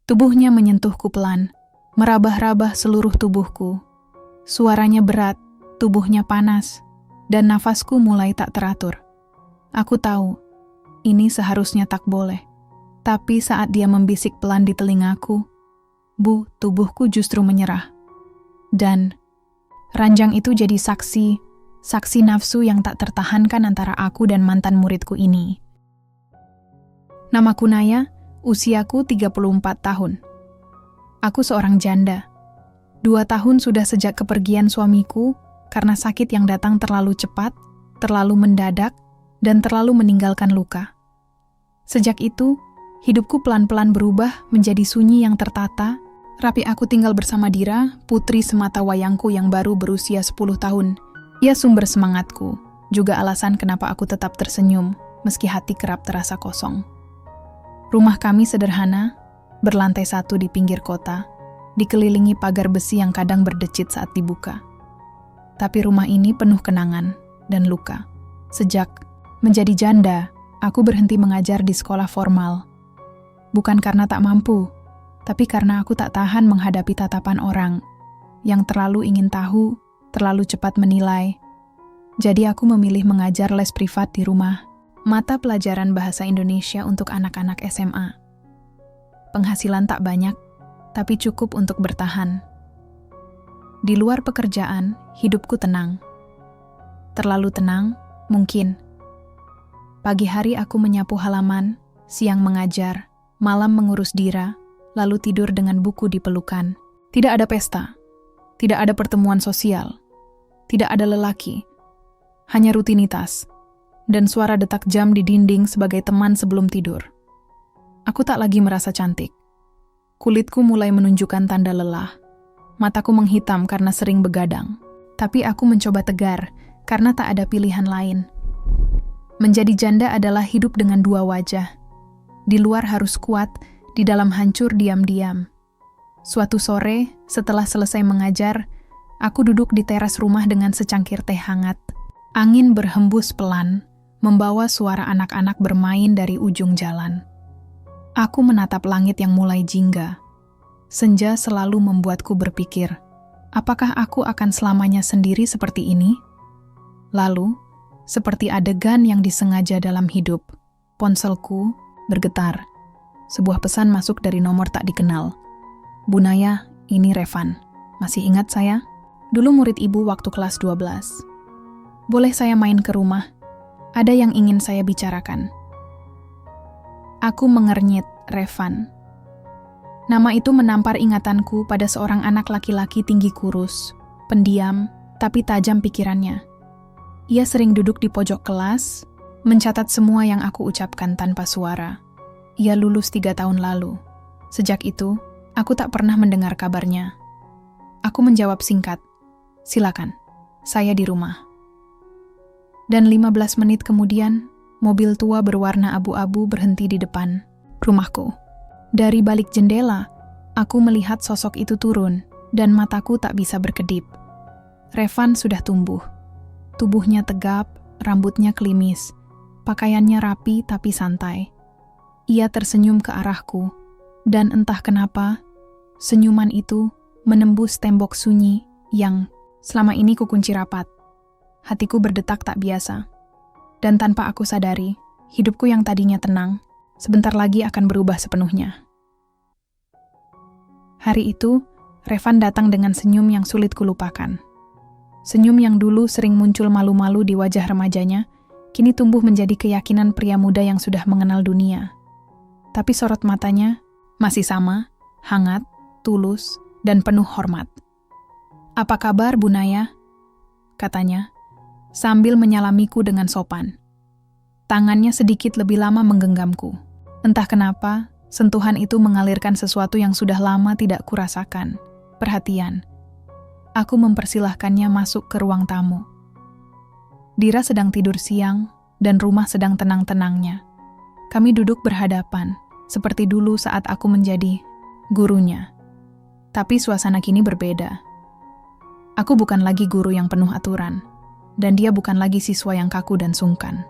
Tubuhnya menyentuhku pelan, merabah-rabah seluruh tubuhku. Suaranya berat, tubuhnya panas, dan nafasku mulai tak teratur. Aku tahu, ini seharusnya tak boleh. Tapi saat dia membisik pelan di telingaku, "Bu," tubuhku justru menyerah. Dan ranjang itu jadi saksi nafsu yang tak tertahankan antara aku dan mantan muridku ini. Namaku Naya, usiaku 34 tahun. Aku seorang janda. 2 tahun sudah sejak kepergian suamiku karena sakit yang datang terlalu cepat, terlalu mendadak, dan terlalu meninggalkan luka. Sejak itu, hidupku pelan-pelan berubah menjadi sunyi yang tertata. Rapi aku tinggal bersama Dira, putri semata wayangku yang baru berusia 10 tahun. Ia sumber semangatku, juga alasan kenapa aku tetap tersenyum, meski hati kerap terasa kosong. Rumah kami sederhana, berlantai 1 di pinggir kota, dikelilingi pagar besi yang kadang berdecit saat dibuka. Tapi rumah ini penuh kenangan dan luka. Sejak menjadi janda, aku berhenti mengajar di sekolah formal. Bukan karena tak mampu, tapi karena aku tak tahan menghadapi tatapan orang yang terlalu ingin tahu, terlalu cepat menilai. Jadi aku memilih mengajar les privat di rumah, mata pelajaran bahasa Indonesia untuk anak-anak SMA. Penghasilan tak banyak, tapi cukup untuk bertahan. Di luar pekerjaan, hidupku tenang. Terlalu tenang, mungkin. Pagi hari aku menyapu halaman, siang mengajar, malam mengurus Dira, lalu tidur dengan buku di pelukan. Tidak ada pesta, tidak ada pertemuan sosial, tidak ada lelaki, hanya rutinitas, dan suara detak jam di dinding sebagai teman sebelum tidur. Aku tak lagi merasa cantik. Kulitku mulai menunjukkan tanda lelah. Mataku menghitam karena sering begadang. Tapi aku mencoba tegar karena tak ada pilihan lain. Menjadi janda adalah hidup dengan 2 wajah. Di luar harus kuat, di dalam hancur diam-diam. Suatu sore, setelah selesai mengajar, aku duduk di teras rumah dengan secangkir teh hangat. Angin berhembus pelan, membawa suara anak-anak bermain dari ujung jalan. Aku menatap langit yang mulai jingga. Senja selalu membuatku berpikir, apakah aku akan selamanya sendiri seperti ini? Lalu, seperti adegan yang disengaja dalam hidup, ponselku bergetar. Sebuah pesan masuk dari nomor tak dikenal. "Bu Naya, ini Revan. Masih ingat saya? Dulu murid ibu waktu kelas 12. Boleh saya main ke rumah? Ada yang ingin saya bicarakan." Aku mengernyit, Revan. Nama itu menampar ingatanku pada seorang anak laki-laki tinggi kurus, pendiam, tapi tajam pikirannya. Ia sering duduk di pojok kelas, mencatat semua yang aku ucapkan tanpa suara. Ia lulus 3 tahun lalu. Sejak itu, aku tak pernah mendengar kabarnya. Aku menjawab singkat, "Silakan, saya di rumah." Dan 15 menit kemudian, mobil tua berwarna abu-abu berhenti di depan rumahku. Dari balik jendela, aku melihat sosok itu turun, dan mataku tak bisa berkedip. Revan sudah tumbuh. Tubuhnya tegap, rambutnya klimis, pakaiannya rapi tapi santai. Ia tersenyum ke arahku, dan entah kenapa, senyuman itu menembus tembok sunyi yang selama ini kukunci rapat. Hatiku berdetak tak biasa. Dan tanpa aku sadari, hidupku yang tadinya tenang, sebentar lagi akan berubah sepenuhnya. Hari itu, Revan datang dengan senyum yang sulit kulupakan. Senyum yang dulu sering muncul malu-malu di wajah remajanya, kini tumbuh menjadi keyakinan pria muda yang sudah mengenal dunia. Tapi sorot matanya masih sama, hangat, tulus, dan penuh hormat. "Apa kabar, Bu Naya?" katanya, sambil menyalamiku dengan sopan. Tangannya sedikit lebih lama menggenggamku. Entah kenapa, sentuhan itu mengalirkan sesuatu yang sudah lama tidak kurasakan, perhatian. Aku mempersilahkannya masuk ke ruang tamu. Dira sedang tidur siang, dan rumah sedang tenang-tenangnya. Kami duduk berhadapan, seperti dulu saat aku menjadi gurunya. Tapi suasana kini berbeda. Aku bukan lagi guru yang penuh aturan, dan dia bukan lagi siswa yang kaku dan sungkan.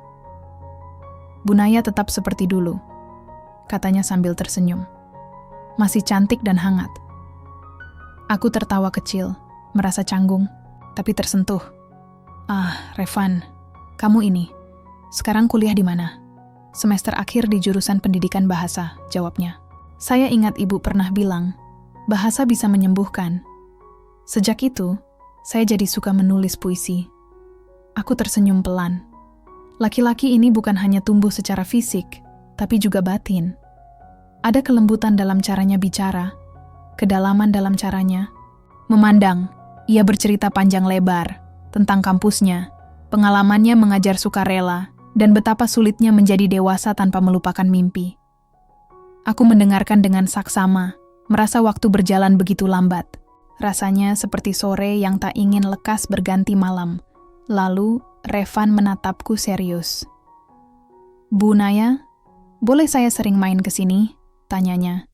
"Bu Naya tetap seperti dulu," katanya sambil tersenyum. masih cantik dan hangat. Aku tertawa kecil, merasa canggung, tapi tersentuh. Ah, Revan, kamu ini. Sekarang kuliah di mana? Semester akhir di jurusan pendidikan bahasa, jawabnya. Saya ingat ibu pernah bilang, bahasa bisa menyembuhkan. Sejak itu, saya jadi suka menulis puisi. Aku tersenyum pelan. Laki-laki ini bukan hanya tumbuh secara fisik, tapi juga batin. Ada kelembutan dalam caranya bicara, kedalaman dalam caranya memandang. Ia bercerita panjang lebar tentang kampusnya, pengalamannya mengajar sukarela, dan betapa sulitnya menjadi dewasa tanpa melupakan mimpi. Aku mendengarkan dengan saksama, merasa waktu berjalan begitu lambat. Rasanya seperti sore yang tak ingin lekas berganti malam. Lalu, Revan menatapku serius. Bu Naya, boleh saya sering main ke sini? Tanyanya.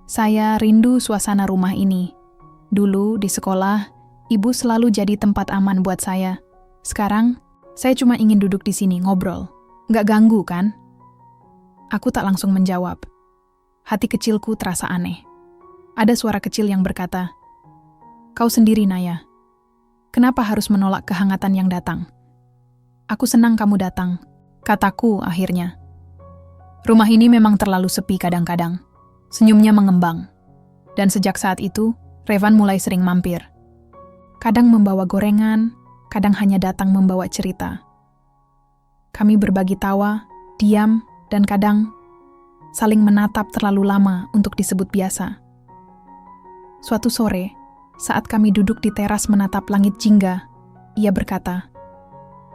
Saya rindu suasana rumah ini. Dulu di sekolah, ibu selalu jadi tempat aman buat saya. Sekarang, saya cuma ingin duduk di sini ngobrol. Nggak ganggu, kan? Aku tak langsung menjawab. Hati kecilku terasa aneh. Ada suara kecil yang berkata, "Kau sendiri, Naya. Kenapa harus menolak kehangatan yang datang?" "Aku senang kamu datang," kataku akhirnya. Rumah ini memang terlalu sepi kadang-kadang. Senyumnya mengembang. Dan sejak saat itu, Revan mulai sering mampir. Kadang membawa gorengan, kadang hanya datang membawa cerita. Kami berbagi tawa, diam, dan kadang saling menatap terlalu lama untuk disebut biasa. Suatu sore, saat kami duduk di teras menatap langit jingga, ia berkata,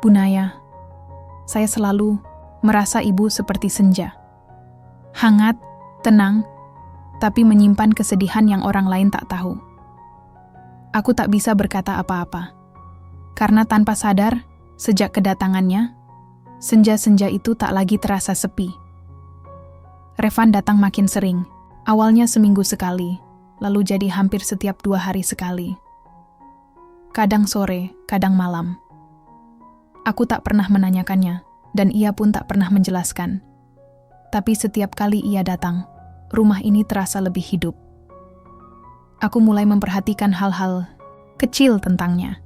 "Bu Naya, saya selalu merasa ibu seperti senja. Hangat, tenang, tapi menyimpan kesedihan yang orang lain tak tahu." Aku tak bisa berkata apa-apa. Karena tanpa sadar, sejak kedatangannya, senja-senja itu tak lagi terasa sepi. Revan datang makin sering, awalnya seminggu sekali, lalu jadi hampir setiap 2 hari sekali. Kadang sore, kadang malam. Aku tak pernah menanyakannya, dan ia pun tak pernah menjelaskan. Tapi setiap kali ia datang, rumah ini terasa lebih hidup. Aku mulai memperhatikan hal-hal kecil tentangnya.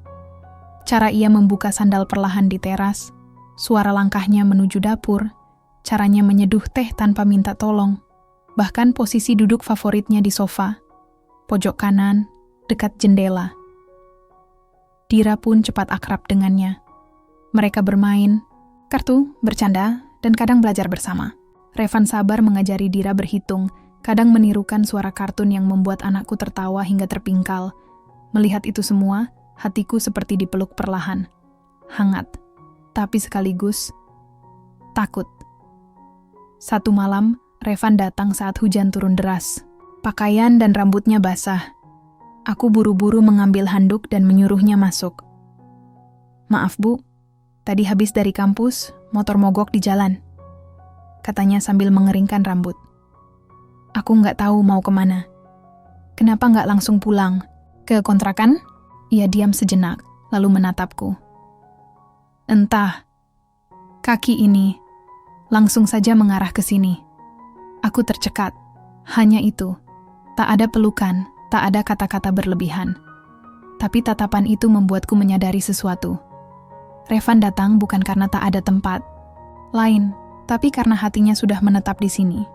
Cara ia membuka sandal perlahan di teras, suara langkahnya menuju dapur, caranya menyeduh teh tanpa minta tolong, bahkan posisi duduk favoritnya di sofa, pojok kanan, dekat jendela. Dira pun cepat akrab dengannya. Mereka bermain, kartu, bercanda, dan kadang belajar bersama. Revan sabar mengajari Dira berhitung, kadang menirukan suara kartun yang membuat anakku tertawa hingga terpingkal. Melihat itu semua, hatiku seperti dipeluk perlahan. Hangat, tapi sekaligus takut. Satu malam, Revan datang saat hujan turun deras. Pakaian dan rambutnya basah. Aku buru-buru mengambil handuk dan menyuruhnya masuk. "Maaf, Bu, tadi habis dari kampus, motor mogok di jalan," katanya sambil mengeringkan rambut. Aku nggak tahu mau kemana. "Kenapa nggak langsung pulang? Ke kontrakan?" Ia diam sejenak, lalu menatapku. Entah. Kaki ini langsung saja mengarah ke sini. Aku tercekat. Hanya itu. Tak ada pelukan, tak ada kata-kata berlebihan. Tapi tatapan itu membuatku menyadari sesuatu. Revan datang bukan karena tak ada tempat lain, tapi karena hatinya sudah menetap di sini.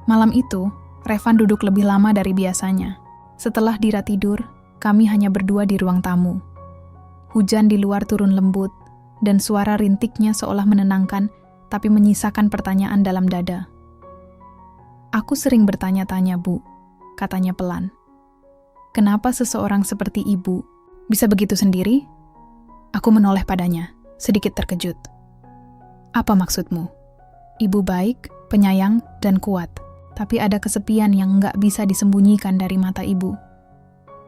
Malam itu, Revan duduk lebih lama dari biasanya. Setelah Dira tidur, kami hanya berdua di ruang tamu. Hujan di luar turun lembut, dan suara rintiknya seolah menenangkan, tapi menyisakan pertanyaan dalam dada. "Aku sering bertanya-tanya, Bu," katanya pelan. "Kenapa seseorang seperti ibu bisa begitu sendiri?" Aku menoleh padanya, sedikit terkejut. "Apa maksudmu?" "Ibu baik, penyayang, dan kuat. Tapi ada kesepian yang nggak bisa disembunyikan dari mata ibu.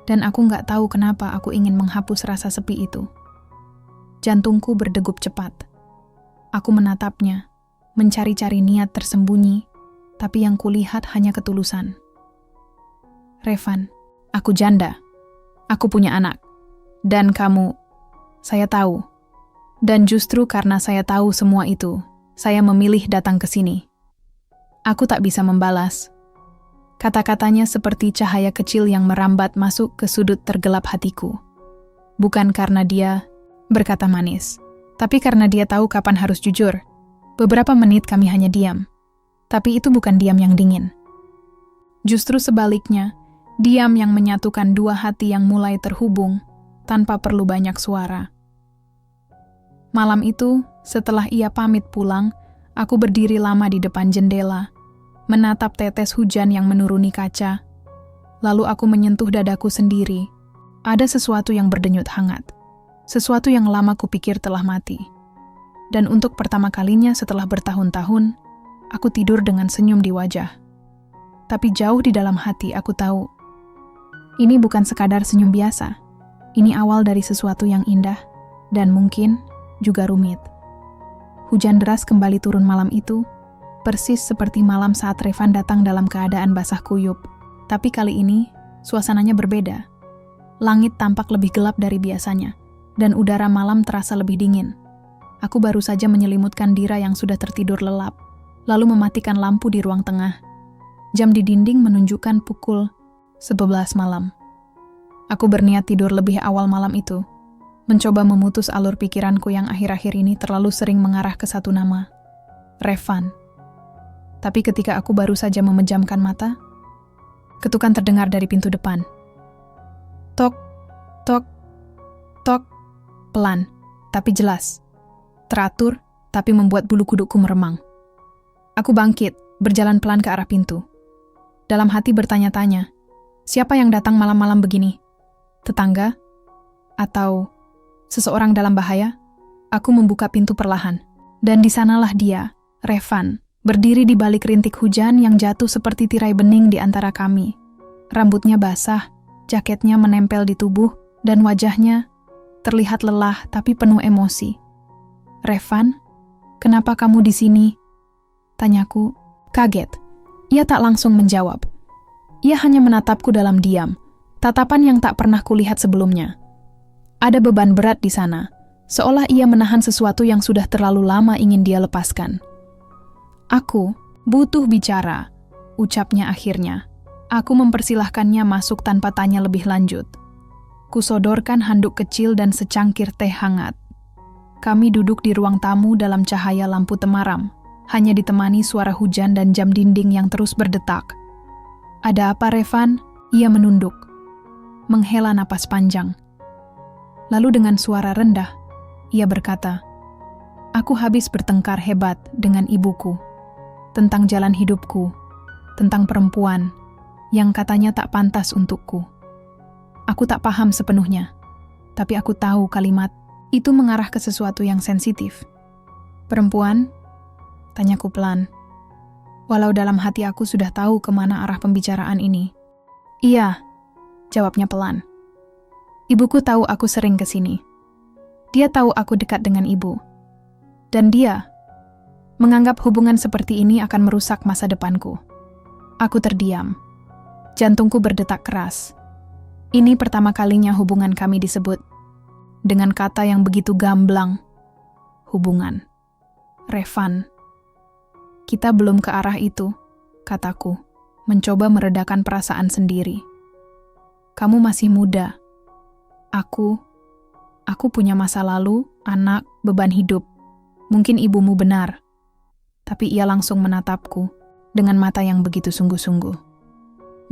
Dan aku nggak tahu kenapa aku ingin menghapus rasa sepi itu." Jantungku berdegup cepat. Aku menatapnya, mencari-cari niat tersembunyi, tapi yang kulihat hanya ketulusan. "Revan, aku janda. Aku punya anak. Dan kamu, saya tahu. Dan justru karena saya tahu semua itu, saya memilih datang ke sini." Aku tak bisa membalas. Kata-katanya seperti cahaya kecil yang merambat masuk ke sudut tergelap hatiku. Bukan karena dia berkata manis, tapi karena dia tahu kapan harus jujur. Beberapa menit kami hanya diam. Tapi itu bukan diam yang dingin. Justru sebaliknya, diam yang menyatukan dua hati yang mulai terhubung tanpa perlu banyak suara. Malam itu, setelah ia pamit pulang, aku berdiri lama di depan jendela, menatap tetes hujan yang menuruni kaca. Lalu aku menyentuh dadaku sendiri. Ada sesuatu yang berdenyut hangat. Sesuatu yang lama kupikir telah mati. Dan untuk pertama kalinya setelah bertahun-tahun, aku tidur dengan senyum di wajah. Tapi jauh di dalam hati aku tahu, ini bukan sekadar senyum biasa. Ini awal dari sesuatu yang indah, dan mungkin juga rumit. Hujan deras kembali turun malam itu, persis seperti malam saat Revan datang dalam keadaan basah kuyup. Tapi kali ini, suasananya berbeda. Langit tampak lebih gelap dari biasanya, dan udara malam terasa lebih dingin. Aku baru saja menyelimutkan Dira yang sudah tertidur lelap, lalu mematikan lampu di ruang tengah. Jam di dinding menunjukkan pukul 11 malam. Aku berniat tidur lebih awal malam itu, mencoba memutus alur pikiranku yang akhir-akhir ini terlalu sering mengarah ke satu nama, Revan. Tapi ketika aku baru saja memejamkan mata, ketukan terdengar dari pintu depan. Tok, tok, tok, pelan, tapi jelas. Teratur, tapi membuat bulu kudukku meremang. Aku bangkit, berjalan pelan ke arah pintu. Dalam hati bertanya-tanya, siapa yang datang malam-malam begini? Tetangga? Atau seseorang dalam bahaya? Aku membuka pintu perlahan. Dan di sanalah dia, Revan, berdiri di balik rintik hujan yang jatuh seperti tirai bening di antara kami. Rambutnya basah, jaketnya menempel di tubuh, dan wajahnya terlihat lelah tapi penuh emosi. Revan, kenapa kamu di sini? Tanyaku, kaget. Ia tak langsung menjawab. Ia hanya menatapku dalam diam, tatapan yang tak pernah kulihat sebelumnya. Ada beban berat di sana, seolah ia menahan sesuatu yang sudah terlalu lama ingin dia lepaskan. Aku butuh bicara, ucapnya akhirnya. Aku mempersilahkannya masuk tanpa tanya lebih lanjut. Kusodorkan handuk kecil dan secangkir teh hangat. Kami duduk di ruang tamu dalam cahaya lampu temaram, hanya ditemani suara hujan dan jam dinding yang terus berdetak. Ada apa, Revan? Ia menunduk, menghela napas panjang. Lalu dengan suara rendah, ia berkata, aku habis bertengkar hebat dengan ibuku, tentang jalan hidupku, tentang perempuan, yang katanya tak pantas untukku. Aku tak paham sepenuhnya, tapi aku tahu kalimat itu mengarah ke sesuatu yang sensitif. Perempuan? Tanyaku pelan. Walau dalam hati aku sudah tahu kemana arah pembicaraan ini. Iya, jawabnya pelan. Ibuku tahu aku sering ke sini. Dia tahu aku dekat dengan ibu. Dan dia menganggap hubungan seperti ini akan merusak masa depanku. Aku terdiam. Jantungku berdetak keras. Ini pertama kalinya hubungan kami disebut dengan kata yang begitu gamblang. Hubungan. Revan. Kita belum ke arah itu, kataku, mencoba meredakan perasaan sendiri. Kamu masih muda. Aku punya masa lalu, anak, beban hidup. Mungkin ibumu benar. Tapi ia langsung menatapku dengan mata yang begitu sungguh-sungguh.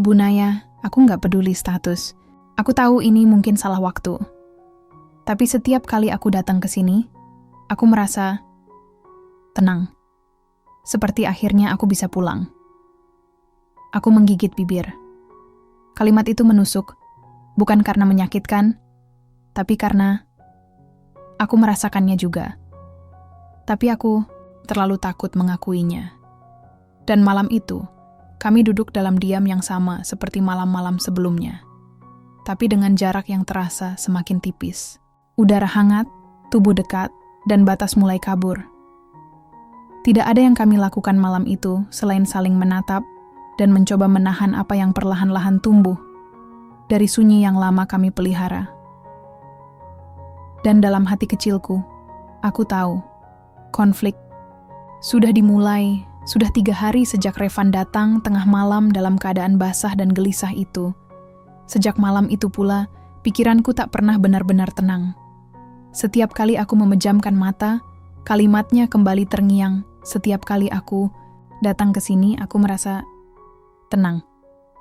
Bu Naya, aku nggak peduli status. Aku tahu ini mungkin salah waktu. Tapi setiap kali aku datang ke sini, aku merasa tenang. Seperti akhirnya aku bisa pulang. Aku menggigit bibir. Kalimat itu menusuk, bukan karena menyakitkan, tapi karena aku merasakannya juga. Tapi aku terlalu takut mengakuinya. Dan malam itu, kami duduk dalam diam yang sama seperti malam-malam sebelumnya. Tapi dengan jarak yang terasa semakin tipis. Udara hangat, tubuh dekat, dan batas mulai kabur. Tidak ada yang kami lakukan malam itu selain saling menatap dan mencoba menahan apa yang perlahan-lahan tumbuh dari sunyi yang lama kami pelihara. Dan dalam hati kecilku, aku tahu konflik sudah dimulai Sudah 3 hari sejak Revan datang tengah malam dalam keadaan basah dan gelisah itu. Sejak malam itu pula, pikiranku tak pernah benar-benar tenang. Setiap kali aku memejamkan mata, kalimatnya kembali terngiang. Setiap kali aku datang ke sini, aku merasa tenang.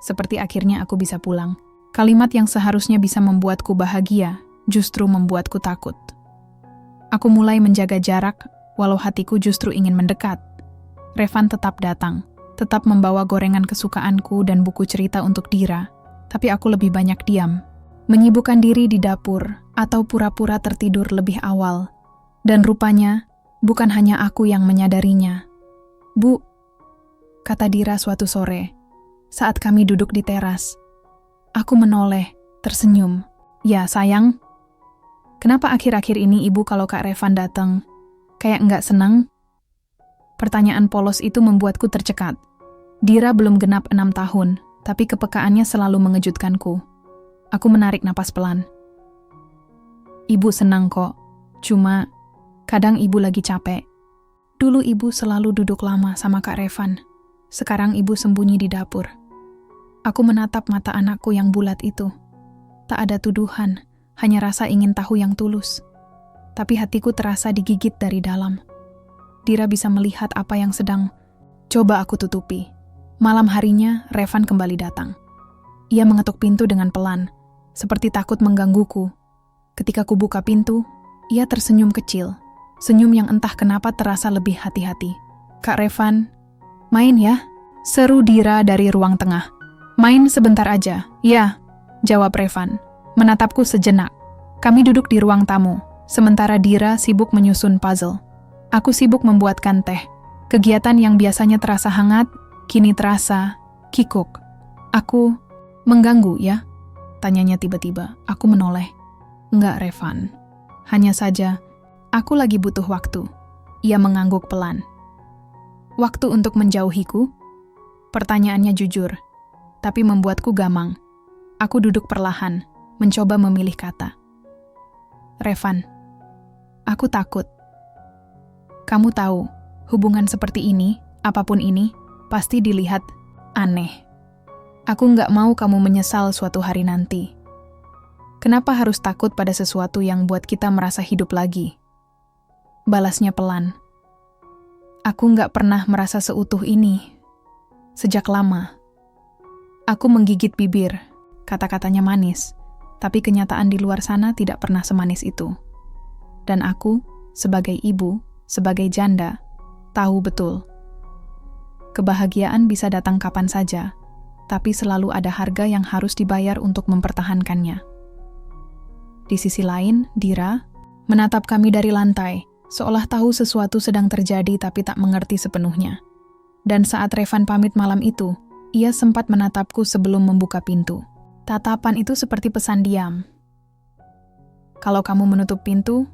Seperti akhirnya aku bisa pulang. Kalimat yang seharusnya bisa membuatku bahagia, justru membuatku takut. Aku mulai menjaga jarak, walau hatiku justru ingin mendekat. Revan tetap datang, tetap membawa gorengan kesukaanku dan buku cerita untuk Dira. Tapi aku lebih banyak diam, menyibukkan diri di dapur atau pura-pura tertidur lebih awal. Dan rupanya, bukan hanya aku yang menyadarinya. "Bu," kata Dira suatu sore, saat kami duduk di teras. Aku menoleh, tersenyum. "Ya, sayang. Kenapa akhir-akhir ini ibu kalau Kak Revan datang, kayak nggak senang?" Pertanyaan polos itu membuatku tercekat. Dira belum genap 6 tahun, tapi kepekaannya selalu mengejutkanku. Aku menarik napas pelan. "Ibu senang kok, cuma kadang ibu lagi capek. Dulu ibu selalu duduk lama sama Kak Revan. Sekarang ibu sembunyi di dapur." Aku menatap mata anakku yang bulat itu. Tak ada tuduhan, hanya rasa ingin tahu yang tulus. Tapi hatiku terasa digigit dari dalam. Dira bisa melihat apa yang sedang coba aku tutupi. Malam harinya, Revan kembali datang. Ia mengetuk pintu dengan pelan, seperti takut menggangguku. Ketika ku buka pintu, ia tersenyum kecil. Senyum yang entah kenapa terasa lebih hati-hati. "Kak Revan, main ya?" seru Dira dari ruang tengah. "Main sebentar aja." "Ya," jawab Revan, menatapku sejenak. Kami duduk di ruang tamu, sementara Dira sibuk menyusun puzzle. Aku sibuk membuatkan teh. Kegiatan yang biasanya terasa hangat, kini terasa kikuk. "Aku mengganggu ya?" tanyanya tiba-tiba. Aku menoleh. "Enggak, Revan. Hanya saja, aku lagi butuh waktu." Ia mengangguk pelan. "Waktu untuk menjauhiku?" Pertanyaannya jujur, tapi membuatku gamang. Aku duduk perlahan, mencoba memilih kata. "Revan, aku takut. Kamu tahu, hubungan seperti ini, apapun ini, pasti dilihat aneh. Aku nggak mau kamu menyesal suatu hari nanti. Kenapa harus takut pada sesuatu yang buat kita merasa hidup lagi?" Balasnya pelan. "Aku nggak pernah merasa seutuh ini. Sejak lama." Aku menggigit bibir, kata-katanya manis, tapi kenyataan di luar sana tidak pernah semanis itu. Dan aku, sebagai ibu, sebagai janda, tahu betul. Kebahagiaan bisa datang kapan saja, tapi selalu ada harga yang harus dibayar untuk mempertahankannya. Di sisi lain, Dira menatap kami dari lantai, seolah tahu sesuatu sedang terjadi tapi tak mengerti sepenuhnya. Dan saat Revan pamit malam itu, ia sempat menatapku sebelum membuka pintu. Tatapan itu seperti pesan diam. "Kalau kamu menutup pintu,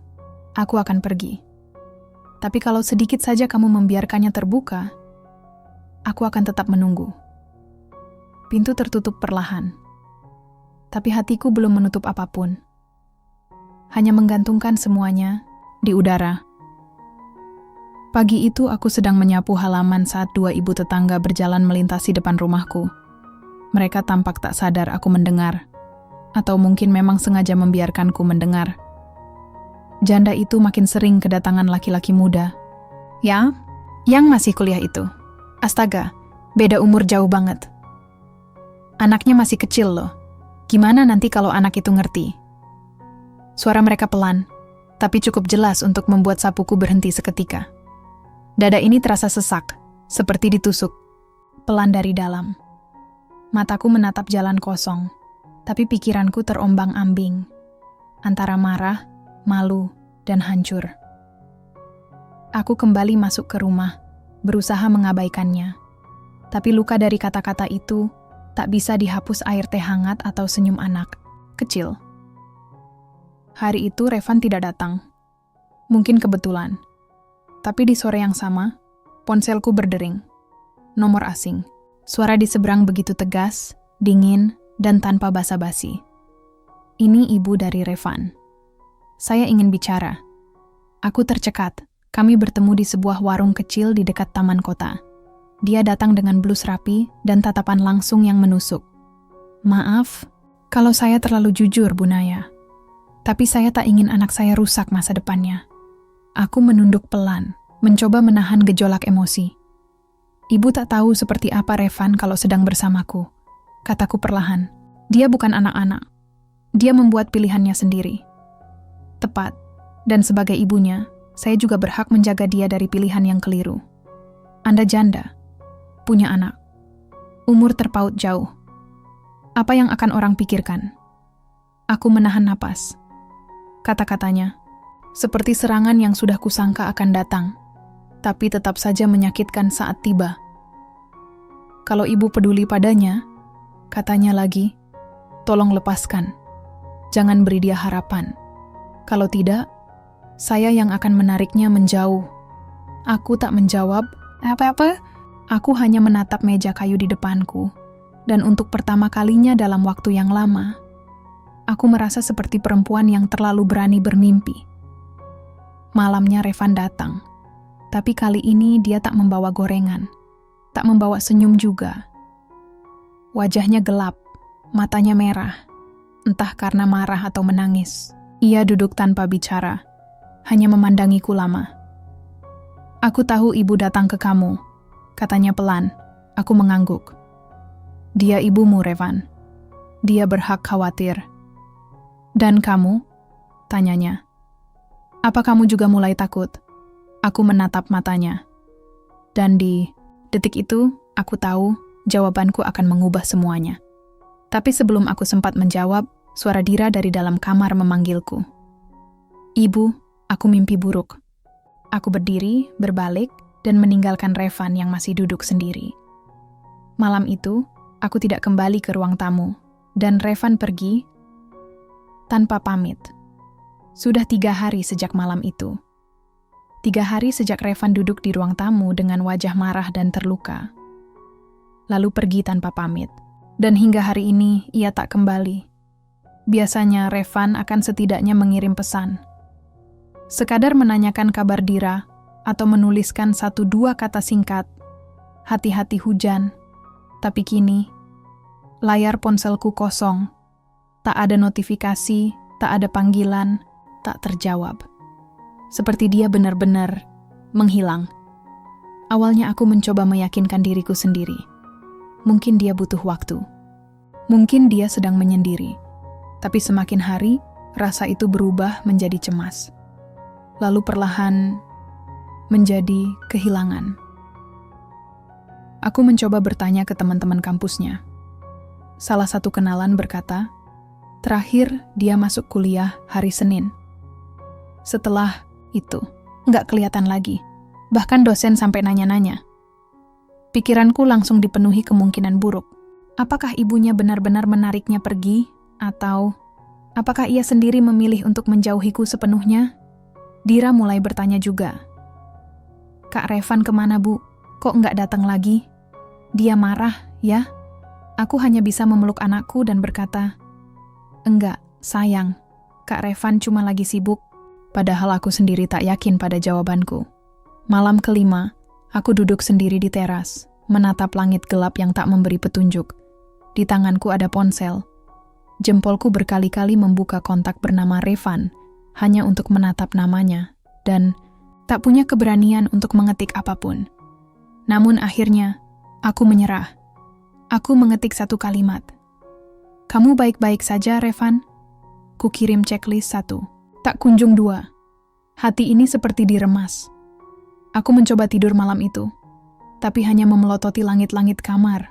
aku akan pergi. Tapi kalau sedikit saja kamu membiarkannya terbuka, aku akan tetap menunggu." Pintu tertutup perlahan. Tapi hatiku belum menutup apapun. Hanya menggantungkan semuanya di udara. Pagi itu aku sedang menyapu halaman saat 2 ibu tetangga berjalan melintasi depan rumahku. Mereka tampak tak sadar aku mendengar, atau mungkin memang sengaja membiarkanku mendengar. Janda itu makin sering kedatangan laki-laki muda. "Ya, yang masih kuliah itu. Astaga, beda umur jauh banget. Anaknya masih kecil loh. Gimana nanti kalau anak itu ngerti?" Suara mereka pelan, tapi cukup jelas untuk membuat sapuku berhenti seketika. Dada ini terasa sesak, seperti ditusuk, pelan dari dalam. Mataku menatap jalan kosong, tapi pikiranku terombang-ambing, antara marah, malu, dan hancur. Aku kembali masuk ke rumah, berusaha mengabaikannya. Tapi luka dari kata-kata itu tak bisa dihapus air teh hangat atau senyum anak kecil. Hari itu Revan tidak datang. Mungkin kebetulan. Tapi di sore yang sama, ponselku berdering. Nomor asing. Suara di seberang begitu tegas, dingin, dan tanpa basa-basi. Ini ibu dari Revan. "Saya ingin bicara." Aku tercekat. Kami bertemu di sebuah warung kecil di dekat taman kota. Dia datang dengan blus rapi dan tatapan langsung yang menusuk. Maaf, kalau saya terlalu jujur, Bu Naya. Tapi saya tak ingin anak saya rusak masa depannya. Aku menunduk pelan, mencoba menahan gejolak emosi. Ibu tak tahu seperti apa Revan kalau sedang bersamaku, kataku perlahan. Dia bukan anak-anak. Dia membuat pilihannya sendiri. Tepat, dan sebagai ibunya, saya juga berhak menjaga dia dari pilihan yang keliru. Anda janda, punya anak, umur terpaut jauh. Apa yang akan orang pikirkan? Aku menahan napas. Kata-katanya, seperti serangan yang sudah kusangka akan datang, tapi tetap saja menyakitkan saat tiba. Kalau ibu peduli padanya, katanya lagi, tolong lepaskan. Jangan beri dia harapan. Kalau tidak, saya yang akan menariknya menjauh. Aku tak menjawab apa-apa. Aku hanya menatap meja kayu di depanku, dan untuk pertama kalinya dalam waktu yang lama, aku merasa seperti perempuan yang terlalu berani bermimpi. Malamnya Revan datang, tapi kali ini dia tak membawa gorengan, tak membawa senyum juga. Wajahnya gelap, matanya merah, entah karena marah atau menangis. Ia duduk tanpa bicara, hanya memandangiku lama. Aku tahu ibu datang ke kamu, katanya pelan. Aku mengangguk. Dia ibumu, Revan. Dia berhak khawatir. Dan kamu? Tanyanya. Apa kamu juga mulai takut? Aku menatap matanya. Dan di detik itu, aku tahu jawabanku akan mengubah semuanya. Tapi sebelum aku sempat menjawab, suara Dira dari dalam kamar memanggilku. Ibu, aku mimpi buruk. Aku berdiri, berbalik, dan meninggalkan Revan yang masih duduk sendiri. Malam itu, aku tidak kembali ke ruang tamu, dan Revan pergi tanpa pamit. Sudah 3 hari sejak malam itu. 3 hari sejak Revan duduk di ruang tamu dengan wajah marah dan terluka. Lalu pergi tanpa pamit. Dan hingga hari ini, ia tak kembali. Biasanya Revan akan setidaknya mengirim pesan. Sekadar menanyakan kabar Dira, atau menuliskan 1-2 kata singkat, hati-hati hujan. Tapi kini, layar ponselku kosong. Tak ada notifikasi, tak ada panggilan, tak terjawab. Seperti dia benar-benar menghilang. Awalnya aku mencoba meyakinkan diriku sendiri. Mungkin dia butuh waktu. Mungkin dia sedang menyendiri. Tapi semakin hari, rasa itu berubah menjadi cemas. Lalu perlahan menjadi kehilangan. Aku mencoba bertanya ke teman-teman kampusnya. Salah satu kenalan berkata, terakhir dia masuk kuliah hari Senin. Setelah itu, nggak kelihatan lagi. Bahkan dosen sampai nanya-nanya. Pikiranku langsung dipenuhi kemungkinan buruk. Apakah ibunya benar-benar menariknya pergi? Atau apakah ia sendiri memilih untuk menjauhiku sepenuhnya? Dira mulai bertanya juga. Kak Revan kemana, Bu? Kok nggak datang lagi? Dia marah, ya? Aku hanya bisa memeluk anakku dan berkata, enggak, sayang. Kak Revan cuma lagi sibuk. Padahal aku sendiri tak yakin pada jawabanku. Malam kelima, aku duduk sendiri di teras, menatap langit gelap yang tak memberi petunjuk. Di tanganku ada ponsel. Jempolku berkali-kali membuka kontak bernama Revan, hanya untuk menatap namanya, dan tak punya keberanian untuk mengetik apapun. Namun akhirnya, aku menyerah. Aku mengetik 1 kalimat. Kamu baik-baik saja, Revan? Kukirim checklist 1. Tak kunjung 2. Hati ini seperti diremas. Aku mencoba tidur malam itu, tapi hanya memelototi langit-langit kamar.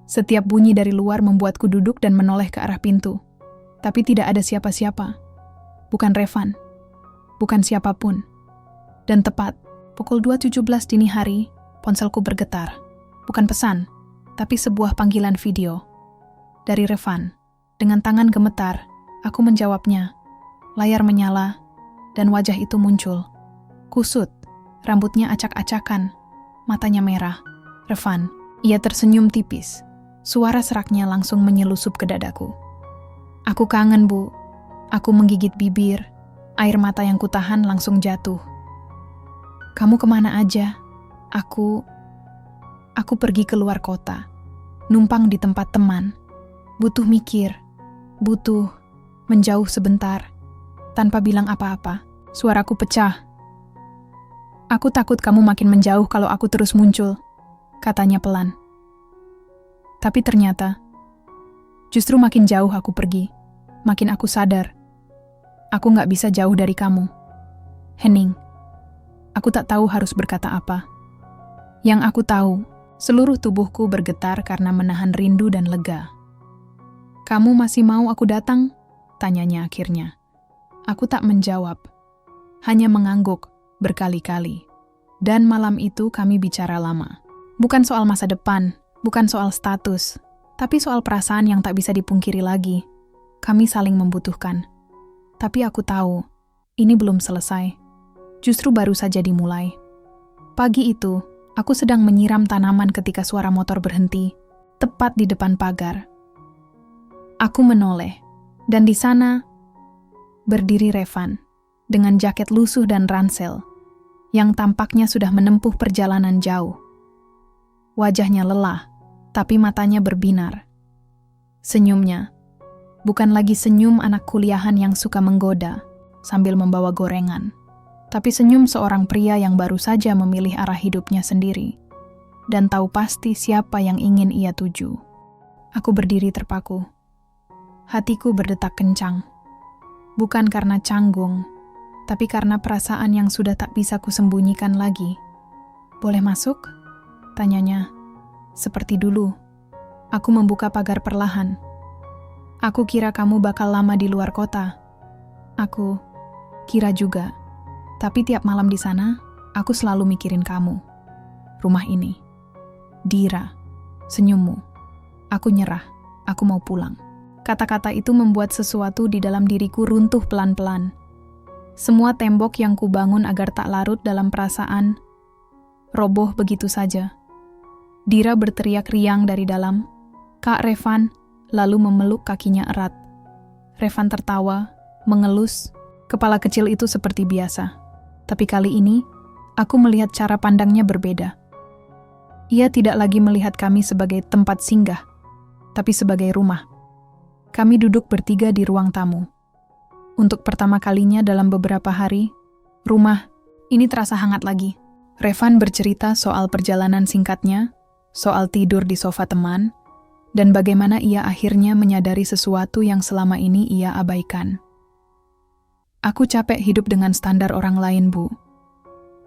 Setiap bunyi dari luar membuatku duduk dan menoleh ke arah pintu. Tapi tidak ada siapa-siapa. Bukan Revan. Bukan siapapun. Dan tepat, pukul 2.17 dini hari, ponselku bergetar. Bukan pesan, tapi sebuah panggilan video. Dari Revan. Dengan tangan gemetar, aku menjawabnya. Layar menyala, dan wajah itu muncul. Kusut. Rambutnya acak-acakan, matanya merah. Revan, ia tersenyum tipis. Suara seraknya langsung menyelusup ke dadaku. Aku kangen, Bu. Aku menggigit bibir. Air mata yang kutahan langsung jatuh. Kamu kemana aja? Aku pergi keluar kota, numpang di tempat teman. Butuh mikir, butuh menjauh sebentar, tanpa bilang apa-apa. Suaraku pecah. Aku takut kamu makin menjauh kalau aku terus muncul, katanya pelan. Tapi ternyata, justru makin jauh aku pergi, makin aku sadar. Aku gak bisa jauh dari kamu. Henning, aku tak tahu harus berkata apa. Yang aku tahu, seluruh tubuhku bergetar karena menahan rindu dan lega. Kamu masih mau aku datang? Tanyanya akhirnya. Aku tak menjawab, hanya mengangguk berkali-kali. Dan malam itu kami bicara lama. Bukan soal masa depan, bukan soal status, tapi soal perasaan yang tak bisa dipungkiri lagi. Kami saling membutuhkan. Tapi aku tahu, ini belum selesai. Justru baru saja dimulai. Pagi itu, aku sedang menyiram tanaman ketika suara motor berhenti, tepat di depan pagar. Aku menoleh, dan di sana berdiri Revan, dengan jaket lusuh dan ransel, yang tampaknya sudah menempuh perjalanan jauh. Wajahnya lelah, tapi matanya berbinar. Senyumnya, bukan lagi senyum anak kuliahan yang suka menggoda, sambil membawa gorengan. Tapi senyum seorang pria yang baru saja memilih arah hidupnya sendiri dan tahu pasti siapa yang ingin ia tuju. Aku berdiri terpaku. Hatiku berdetak kencang. Bukan karena canggung, tapi karena perasaan yang sudah tak bisa kusembunyikan lagi. "Boleh masuk?" tanyanya. Seperti dulu, aku membuka pagar perlahan. "Aku kira kamu bakal lama di luar kota." Aku kira juga. Tapi tiap malam di sana, aku selalu mikirin kamu. Rumah ini. Dira. Senyummu. Aku nyerah. Aku mau pulang. Kata-kata itu membuat sesuatu di dalam diriku runtuh pelan-pelan. Semua tembok yang kubangun agar tak larut dalam perasaan, roboh begitu saja. Dira berteriak riang dari dalam, "Kak Revan," lalu memeluk kakinya erat. Revan tertawa, mengelus, kepala kecil itu seperti biasa. Tapi kali ini, aku melihat cara pandangnya berbeda. Ia tidak lagi melihat kami sebagai tempat singgah, tapi sebagai rumah. Kami duduk bertiga di ruang tamu. Untuk pertama kalinya dalam beberapa hari, rumah ini terasa hangat lagi. Revan bercerita soal perjalanan singkatnya, soal tidur di sofa teman, dan bagaimana ia akhirnya menyadari sesuatu yang selama ini ia abaikan. "Aku capek hidup dengan standar orang lain, Bu.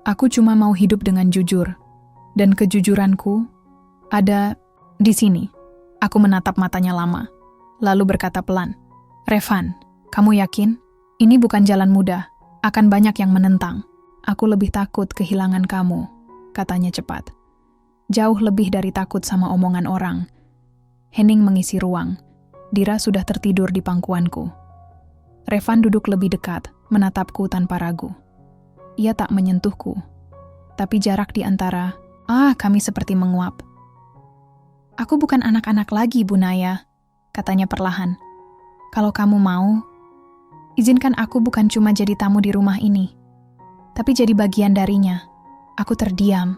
Aku cuma mau hidup dengan jujur. Dan kejujuranku ada di sini." Aku menatap matanya lama, lalu berkata pelan, "Revan, kamu yakin? Ini bukan jalan mudah. Akan banyak yang menentang. Aku lebih takut kehilangan kamu," katanya cepat. Jauh lebih dari takut sama omongan orang. Henning mengisi ruang. Dira sudah tertidur di pangkuanku. Revan duduk lebih dekat, menatapku tanpa ragu. Ia tak menyentuhku, tapi jarak di antara, kami seperti menguap. "Aku bukan anak-anak lagi, Bu Naya," katanya perlahan. "Kalau kamu mau, izinkan aku bukan cuma jadi tamu di rumah ini, tapi jadi bagian darinya." Aku terdiam,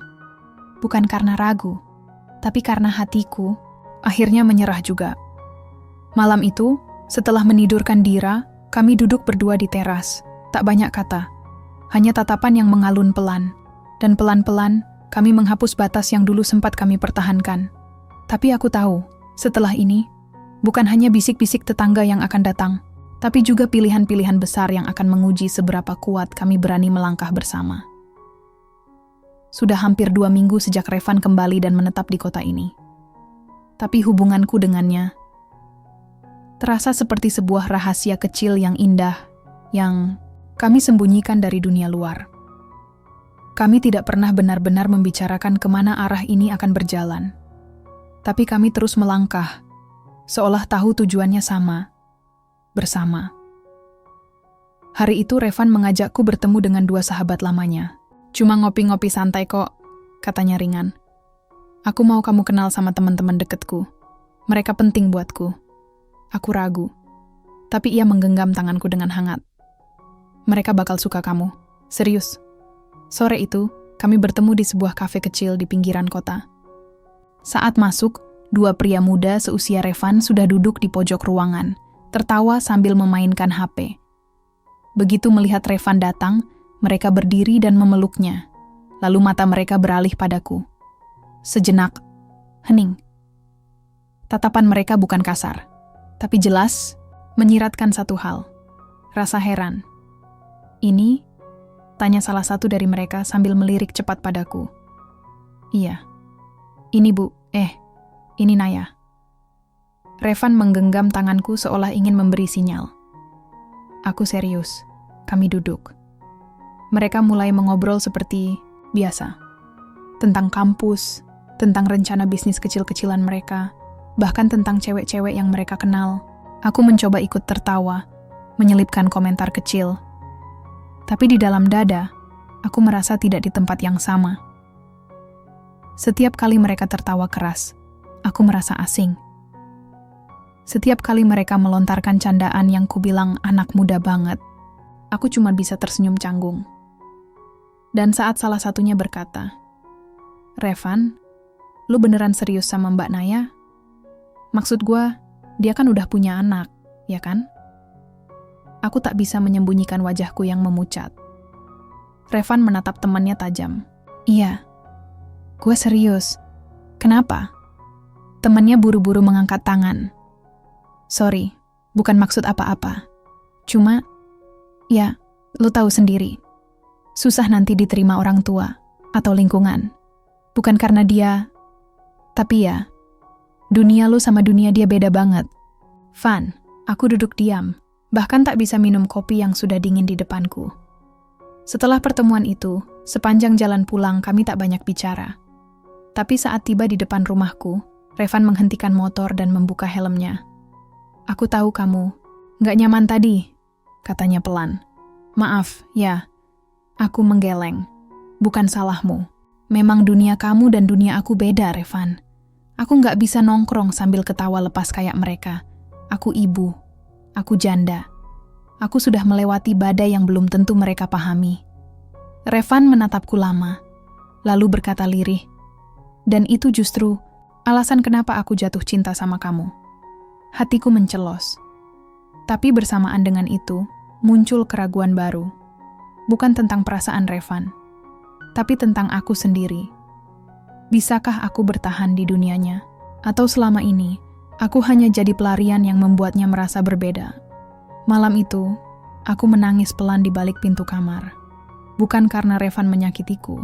bukan karena ragu, tapi karena hatiku akhirnya menyerah juga. Malam itu, setelah menidurkan Dira, kami duduk berdua di teras, tak banyak kata, hanya tatapan yang mengalun pelan, dan pelan-pelan kami menghapus batas yang dulu sempat kami pertahankan. Tapi aku tahu, setelah ini, bukan hanya bisik-bisik tetangga yang akan datang, tapi juga pilihan-pilihan besar yang akan menguji seberapa kuat kami berani melangkah bersama. Sudah hampir 2 minggu sejak Revan kembali dan menetap di kota ini. Tapi hubunganku dengannya terasa seperti sebuah rahasia kecil yang indah, yang kami sembunyikan dari dunia luar. Kami tidak pernah benar-benar membicarakan kemana arah ini akan berjalan. Tapi kami terus melangkah, seolah tahu tujuannya sama, bersama. Hari itu Revan mengajakku bertemu dengan 2 sahabat lamanya. "Cuma ngopi-ngopi santai kok," katanya ringan. "Aku mau kamu kenal sama teman-teman deketku. Mereka penting buatku." Aku ragu, tapi ia menggenggam tanganku dengan hangat. "Mereka bakal suka kamu, serius." Sore itu, kami bertemu di sebuah kafe kecil di pinggiran kota. Saat masuk, dua pria muda seusia Revan sudah duduk di pojok ruangan, tertawa sambil memainkan HP. Begitu melihat Revan datang, mereka berdiri dan memeluknya. Lalu mata mereka beralih padaku. Sejenak, hening. Tatapan mereka bukan kasar, tapi jelas menyiratkan satu hal. Rasa heran. Ini? Tanya salah satu dari mereka sambil melirik cepat padaku. Iya. Ini Bu, ini Naya. Revan menggenggam tanganku seolah ingin memberi sinyal. Aku serius. Kami duduk. Mereka mulai mengobrol seperti biasa. Tentang kampus, tentang rencana bisnis kecil-kecilan mereka, bahkan tentang cewek-cewek yang mereka kenal. Aku mencoba ikut tertawa, menyelipkan komentar kecil. Tapi di dalam dada, aku merasa tidak di tempat yang sama. Setiap kali mereka tertawa keras, aku merasa asing. Setiap kali mereka melontarkan candaan yang kubilang anak muda banget, aku cuma bisa tersenyum canggung. Dan saat salah satunya berkata, "Revan, lu beneran serius sama Mbak Naya? Maksud gua, dia kan udah punya anak, ya kan?" Aku tak bisa menyembunyikan wajahku yang memucat. Revan menatap temannya tajam. "Iya, gue serius. Kenapa?" Temannya buru-buru mengangkat tangan. "Sorry, bukan maksud apa-apa. Cuma, ya, lu tahu sendiri. Susah nanti diterima orang tua atau lingkungan. Bukan karena dia, tapi ya, dunia lu sama dunia dia beda banget." "Van," aku duduk diam, bahkan tak bisa minum kopi yang sudah dingin di depanku. Setelah pertemuan itu, sepanjang jalan pulang kami tak banyak bicara. Tapi saat tiba di depan rumahku, Revan menghentikan motor dan membuka helmnya. "Aku tahu kamu nggak nyaman tadi," katanya pelan. "Maaf, ya." Aku menggeleng. "Bukan salahmu. Memang dunia kamu dan dunia aku beda, Revan. Aku nggak bisa nongkrong sambil ketawa lepas kayak mereka. Aku ibu. Aku janda. Aku sudah melewati badai yang belum tentu mereka pahami." Revan menatapku lama, lalu berkata lirih, "Dan itu justru alasan kenapa aku jatuh cinta sama kamu." Hatiku mencelos. Tapi bersamaan dengan itu, muncul keraguan baru. Bukan tentang perasaan Revan, tapi tentang aku sendiri. Bisakah aku bertahan di dunianya? Atau selama ini, aku hanya jadi pelarian yang membuatnya merasa berbeda? Malam itu, aku menangis pelan di balik pintu kamar. Bukan karena Revan menyakitiku,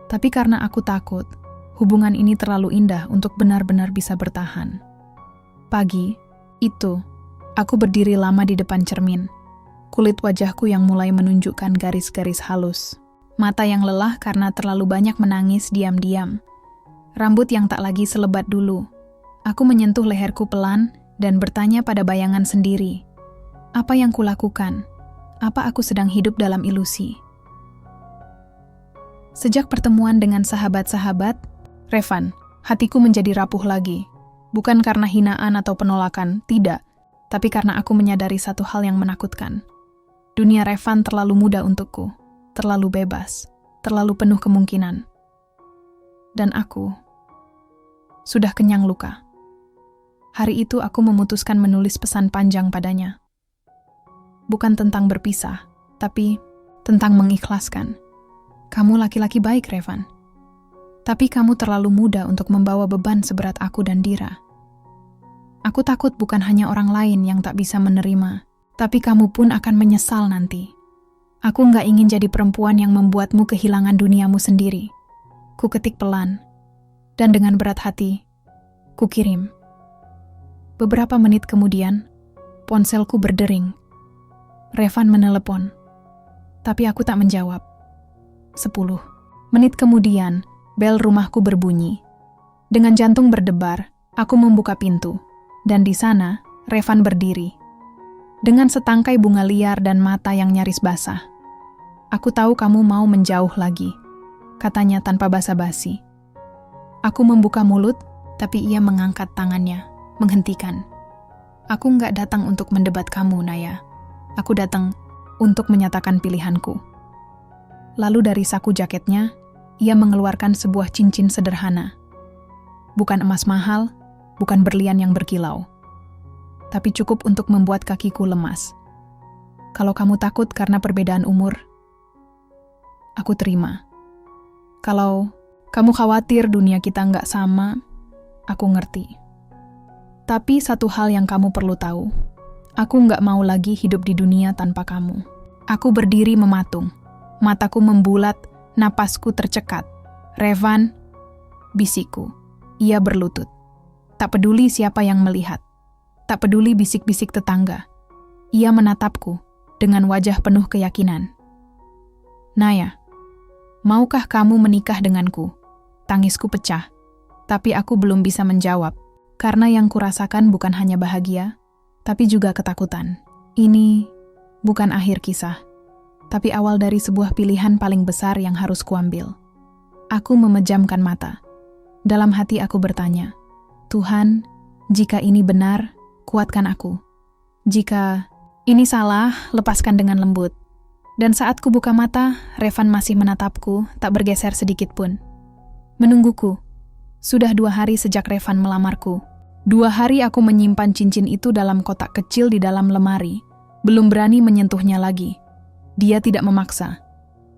tapi karena aku takut hubungan ini terlalu indah untuk benar-benar bisa bertahan. Pagi itu, aku berdiri lama di depan cermin. Kulit wajahku yang mulai menunjukkan garis-garis halus. Mata yang lelah karena terlalu banyak menangis diam-diam. Rambut yang tak lagi selebat dulu. Aku menyentuh leherku pelan dan bertanya pada bayangan sendiri. Apa yang kulakukan? Apa aku sedang hidup dalam ilusi? Sejak pertemuan dengan sahabat-sahabat, Revan, hatiku menjadi rapuh lagi. Bukan karena hinaan atau penolakan, tidak. Tapi karena aku menyadari satu hal yang menakutkan. Dunia Revan terlalu muda untukku, terlalu bebas, terlalu penuh kemungkinan. Dan aku sudah kenyang luka. Hari itu aku memutuskan menulis pesan panjang padanya. Bukan tentang berpisah, tapi tentang mengikhlaskan. Kamu laki-laki baik, Revan. Tapi kamu terlalu muda untuk membawa beban seberat aku dan Dira. Aku takut bukan hanya orang lain yang tak bisa menerima, tapi kamu pun akan menyesal nanti. Aku nggak ingin jadi perempuan yang membuatmu kehilangan duniamu sendiri. Ku ketik pelan, dan dengan berat hati, ku kirim. Beberapa menit kemudian, ponselku berdering. Revan menelepon, tapi aku tak menjawab. 10 menit kemudian, bel rumahku berbunyi. Dengan jantung berdebar, aku membuka pintu, dan di sana, Revan berdiri. Dengan setangkai bunga liar dan mata yang nyaris basah. "Aku tahu kamu mau menjauh lagi," katanya tanpa basa-basi. Aku membuka mulut, tapi ia mengangkat tangannya, menghentikan. "Aku nggak datang untuk mendebat kamu, Naya. Aku datang untuk menyatakan pilihanku." Lalu dari saku jaketnya, ia mengeluarkan sebuah cincin sederhana. Bukan emas mahal, bukan berlian yang berkilau. Tapi cukup untuk membuat kakiku lemas. Kalau kamu takut karena perbedaan umur, aku terima. Kalau kamu khawatir dunia kita nggak sama, aku ngerti. Tapi satu hal yang kamu perlu tahu, aku nggak mau lagi hidup di dunia tanpa kamu. Aku berdiri mematung, mataku membulat, napasku tercekat. Revan, bisikku. Ia berlutut. Tak peduli siapa yang melihat. Tak peduli bisik-bisik tetangga. Ia menatapku dengan wajah penuh keyakinan. Naya, maukah kamu menikah denganku? Tangisku pecah, tapi aku belum bisa menjawab, karena yang kurasakan bukan hanya bahagia, tapi juga ketakutan. Ini bukan akhir kisah, tapi awal dari sebuah pilihan paling besar yang harus kuambil. Aku memejamkan mata. Dalam hati aku bertanya, Tuhan, jika ini benar, kuatkan aku. Jika ini salah, lepaskan dengan lembut. Dan saat ku buka mata, Revan masih menatapku, tak bergeser sedikit pun. Menungguku. Sudah 2 hari sejak Revan melamarku. 2 hari aku menyimpan cincin itu dalam kotak kecil di dalam lemari. Belum berani menyentuhnya lagi. Dia tidak memaksa.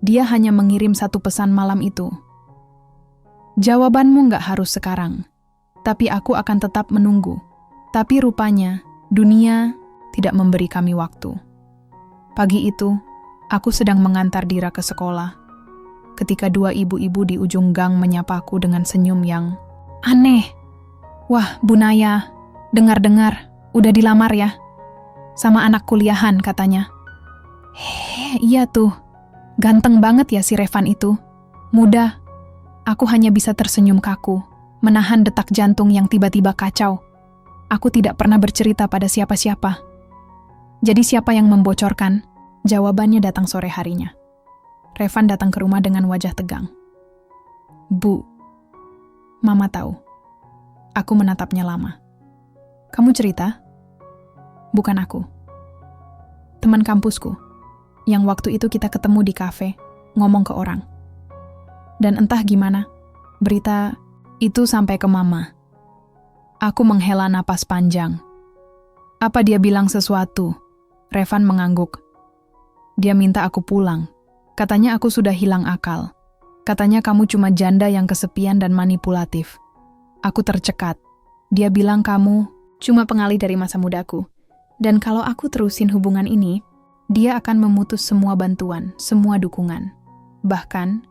Dia hanya mengirim satu pesan malam itu. Jawabanmu nggak harus sekarang. Tapi aku akan tetap menunggu. Tapi rupanya, dunia tidak memberi kami waktu. Pagi itu, aku sedang mengantar Dira ke sekolah. Ketika 2 ibu-ibu di ujung gang menyapaku dengan senyum yang aneh. Wah, Bu Naya, dengar-dengar, udah dilamar ya? Sama anak kuliahan katanya. Iya tuh, ganteng banget ya si Revan itu. Muda. Aku hanya bisa tersenyum kaku, menahan detak jantung yang tiba-tiba kacau. Aku tidak pernah bercerita pada siapa-siapa. Jadi siapa yang membocorkan? Jawabannya datang sore harinya. Revan datang ke rumah dengan wajah tegang. Bu, Mama tahu. Aku menatapnya lama. Kamu cerita? Bukan aku. Teman kampusku, yang waktu itu kita ketemu di kafe, ngomong ke orang. Dan entah gimana, berita itu sampai ke Mama. Aku menghela napas panjang. Apa dia bilang sesuatu? Revan mengangguk. Dia minta aku pulang. Katanya aku sudah hilang akal. Katanya kamu cuma janda yang kesepian dan manipulatif. Aku tercekat. Dia bilang kamu cuma pengalih dari masa mudaku. Dan kalau aku terusin hubungan ini, dia akan memutus semua bantuan, semua dukungan. Bahkan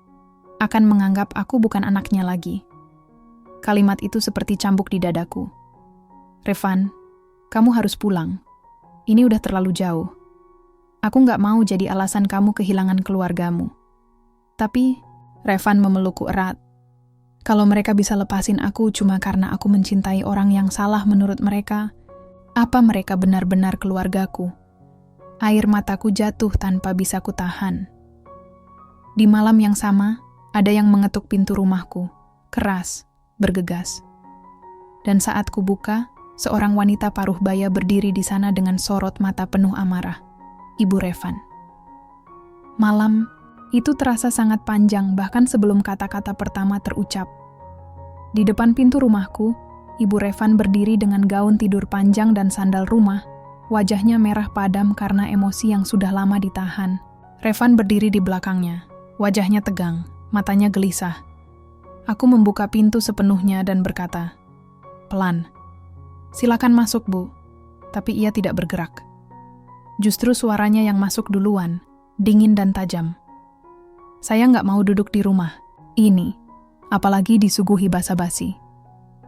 akan menganggap aku bukan anaknya lagi. Kalimat itu seperti cambuk di dadaku. Revan, kamu harus pulang. Ini udah terlalu jauh. Aku nggak mau jadi alasan kamu kehilangan keluargamu. Tapi, Revan memelukku erat. Kalau mereka bisa lepasin aku cuma karena aku mencintai orang yang salah menurut mereka, apa mereka benar-benar keluargaku? Air mataku jatuh tanpa bisa kutahan. Di malam yang sama, ada yang mengetuk pintu rumahku, keras, bergegas. Dan saat ku buka, seorang wanita paruh baya berdiri di sana dengan sorot mata penuh amarah. Ibu Revan. Malam itu terasa sangat panjang bahkan sebelum kata-kata pertama terucap. Di depan pintu rumahku, Ibu Revan berdiri dengan gaun tidur panjang dan sandal rumah. Wajahnya merah padam karena emosi yang sudah lama ditahan. Revan berdiri di belakangnya, wajahnya tegang. Matanya gelisah. Aku membuka pintu sepenuhnya dan berkata, pelan, silakan masuk, Bu. Tapi ia tidak bergerak. Justru suaranya yang masuk duluan, dingin dan tajam. Saya nggak mau duduk di rumah ini, apalagi disuguhi basa-basi.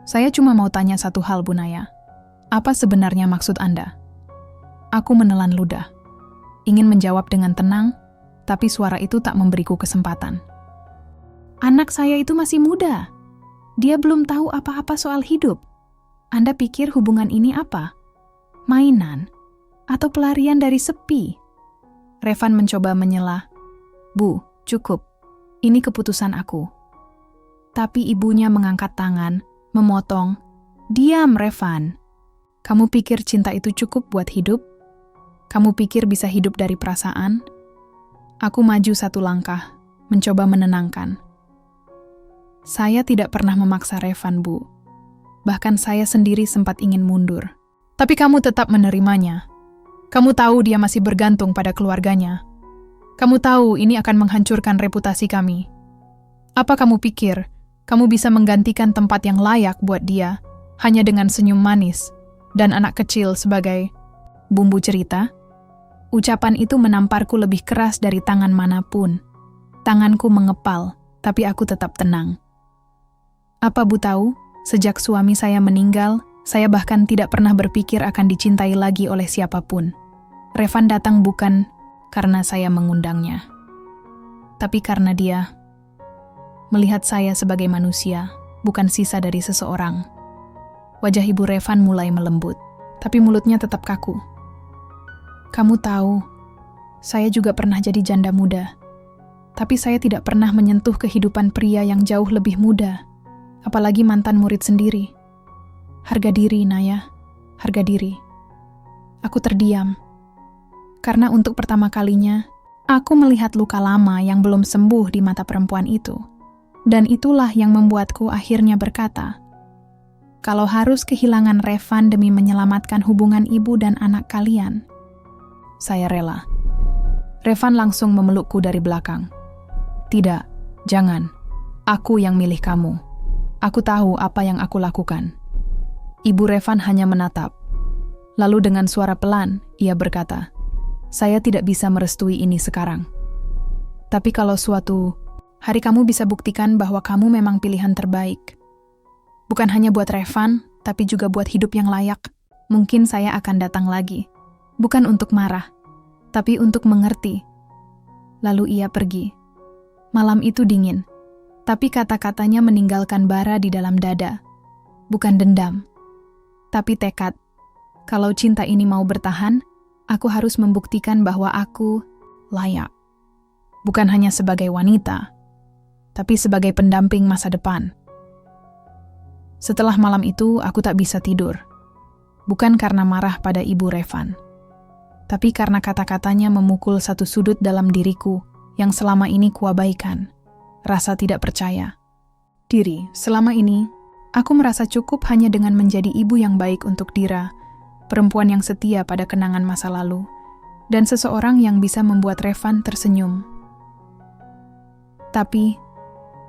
Saya cuma mau tanya satu hal, Bu Naya. Apa sebenarnya maksud Anda? Aku menelan ludah. Ingin menjawab dengan tenang, tapi suara itu tak memberiku kesempatan. Anak saya itu masih muda. Dia belum tahu apa-apa soal hidup. Anda pikir hubungan ini apa? Mainan? Atau pelarian dari sepi? Revan mencoba menyela. Bu, cukup. Ini keputusan aku. Tapi ibunya mengangkat tangan, memotong. Diam, Revan. Kamu pikir cinta itu cukup buat hidup? Kamu pikir bisa hidup dari perasaan? Aku maju 1 langkah, mencoba menenangkan. Saya tidak pernah memaksa Revan, Bu. Bahkan saya sendiri sempat ingin mundur. Tapi kamu tetap menerimanya. Kamu tahu dia masih bergantung pada keluarganya. Kamu tahu ini akan menghancurkan reputasi kami. Apa kamu pikir kamu bisa menggantikan tempat yang layak buat dia hanya dengan senyum manis dan anak kecil sebagai bumbu cerita? Ucapan itu menamparku lebih keras dari tangan manapun. Tanganku mengepal, tapi aku tetap tenang. Apa Bu tahu, sejak suami saya meninggal, saya bahkan tidak pernah berpikir akan dicintai lagi oleh siapapun. Revan datang bukan karena saya mengundangnya, tapi karena dia melihat saya sebagai manusia, bukan sisa dari seseorang. Wajah Ibu Revan mulai melembut, tapi mulutnya tetap kaku. Kamu tahu, saya juga pernah jadi janda muda, tapi saya tidak pernah menyentuh kehidupan pria yang jauh lebih muda, apalagi mantan murid sendiri. Harga diri, Naya, harga diri. Aku terdiam. Karena untuk pertama kalinya, aku melihat luka lama yang belum sembuh di mata perempuan itu. Dan itulah yang membuatku akhirnya berkata, kalau harus kehilangan Revan demi menyelamatkan hubungan ibu dan anak kalian, saya rela. Revan langsung memelukku dari belakang. Tidak, jangan. Aku yang milih kamu. Aku tahu apa yang aku lakukan. Ibu Revan hanya menatap. Lalu dengan suara pelan, ia berkata, saya tidak bisa merestui ini sekarang. Tapi kalau suatu hari kamu bisa buktikan bahwa kamu memang pilihan terbaik. Bukan hanya buat Revan, tapi juga buat hidup yang layak. Mungkin saya akan datang lagi. Bukan untuk marah, tapi untuk mengerti. Lalu ia pergi. Malam itu dingin, tapi kata-katanya meninggalkan bara di dalam dada. Bukan dendam, tapi tekad. Kalau cinta ini mau bertahan, aku harus membuktikan bahwa aku layak. Bukan hanya sebagai wanita, tapi sebagai pendamping masa depan. Setelah malam itu, aku tak bisa tidur. Bukan karena marah pada Ibu Revan, tapi karena kata-katanya memukul satu sudut dalam diriku yang selama ini kuabaikan. Rasa tidak percaya diri. Selama ini, aku merasa cukup hanya dengan menjadi ibu yang baik untuk Dira, perempuan yang setia pada kenangan masa lalu, dan seseorang yang bisa membuat Revan tersenyum. Tapi,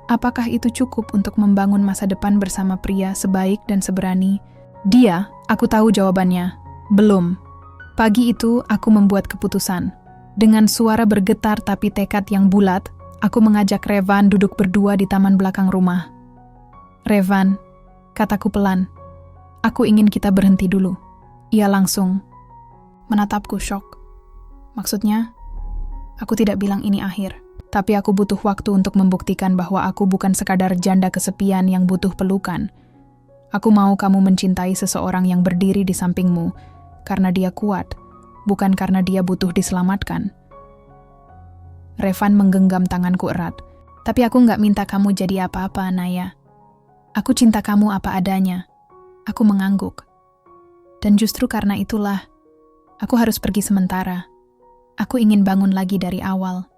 apakah itu cukup untuk membangun masa depan bersama pria sebaik dan seberani dia? Aku tahu jawabannya. Belum. Pagi itu, aku membuat keputusan. Dengan suara bergetar tapi tekad yang bulat, aku mengajak Revan duduk berdua di taman belakang rumah. Revan, kataku pelan, aku ingin kita berhenti dulu. Ia langsung menatapku syok. Maksudnya, aku tidak bilang ini akhir, tapi aku butuh waktu untuk membuktikan bahwa aku bukan sekadar janda kesepian yang butuh pelukan. Aku mau kamu mencintai seseorang yang berdiri di sampingmu karena dia kuat, bukan karena dia butuh diselamatkan. Revan menggenggam tanganku erat. Tapi aku nggak minta kamu jadi apa-apa, Naya. Aku cinta kamu apa adanya. Aku mengangguk. Dan justru karena itulah, aku harus pergi sementara. Aku ingin bangun lagi dari awal.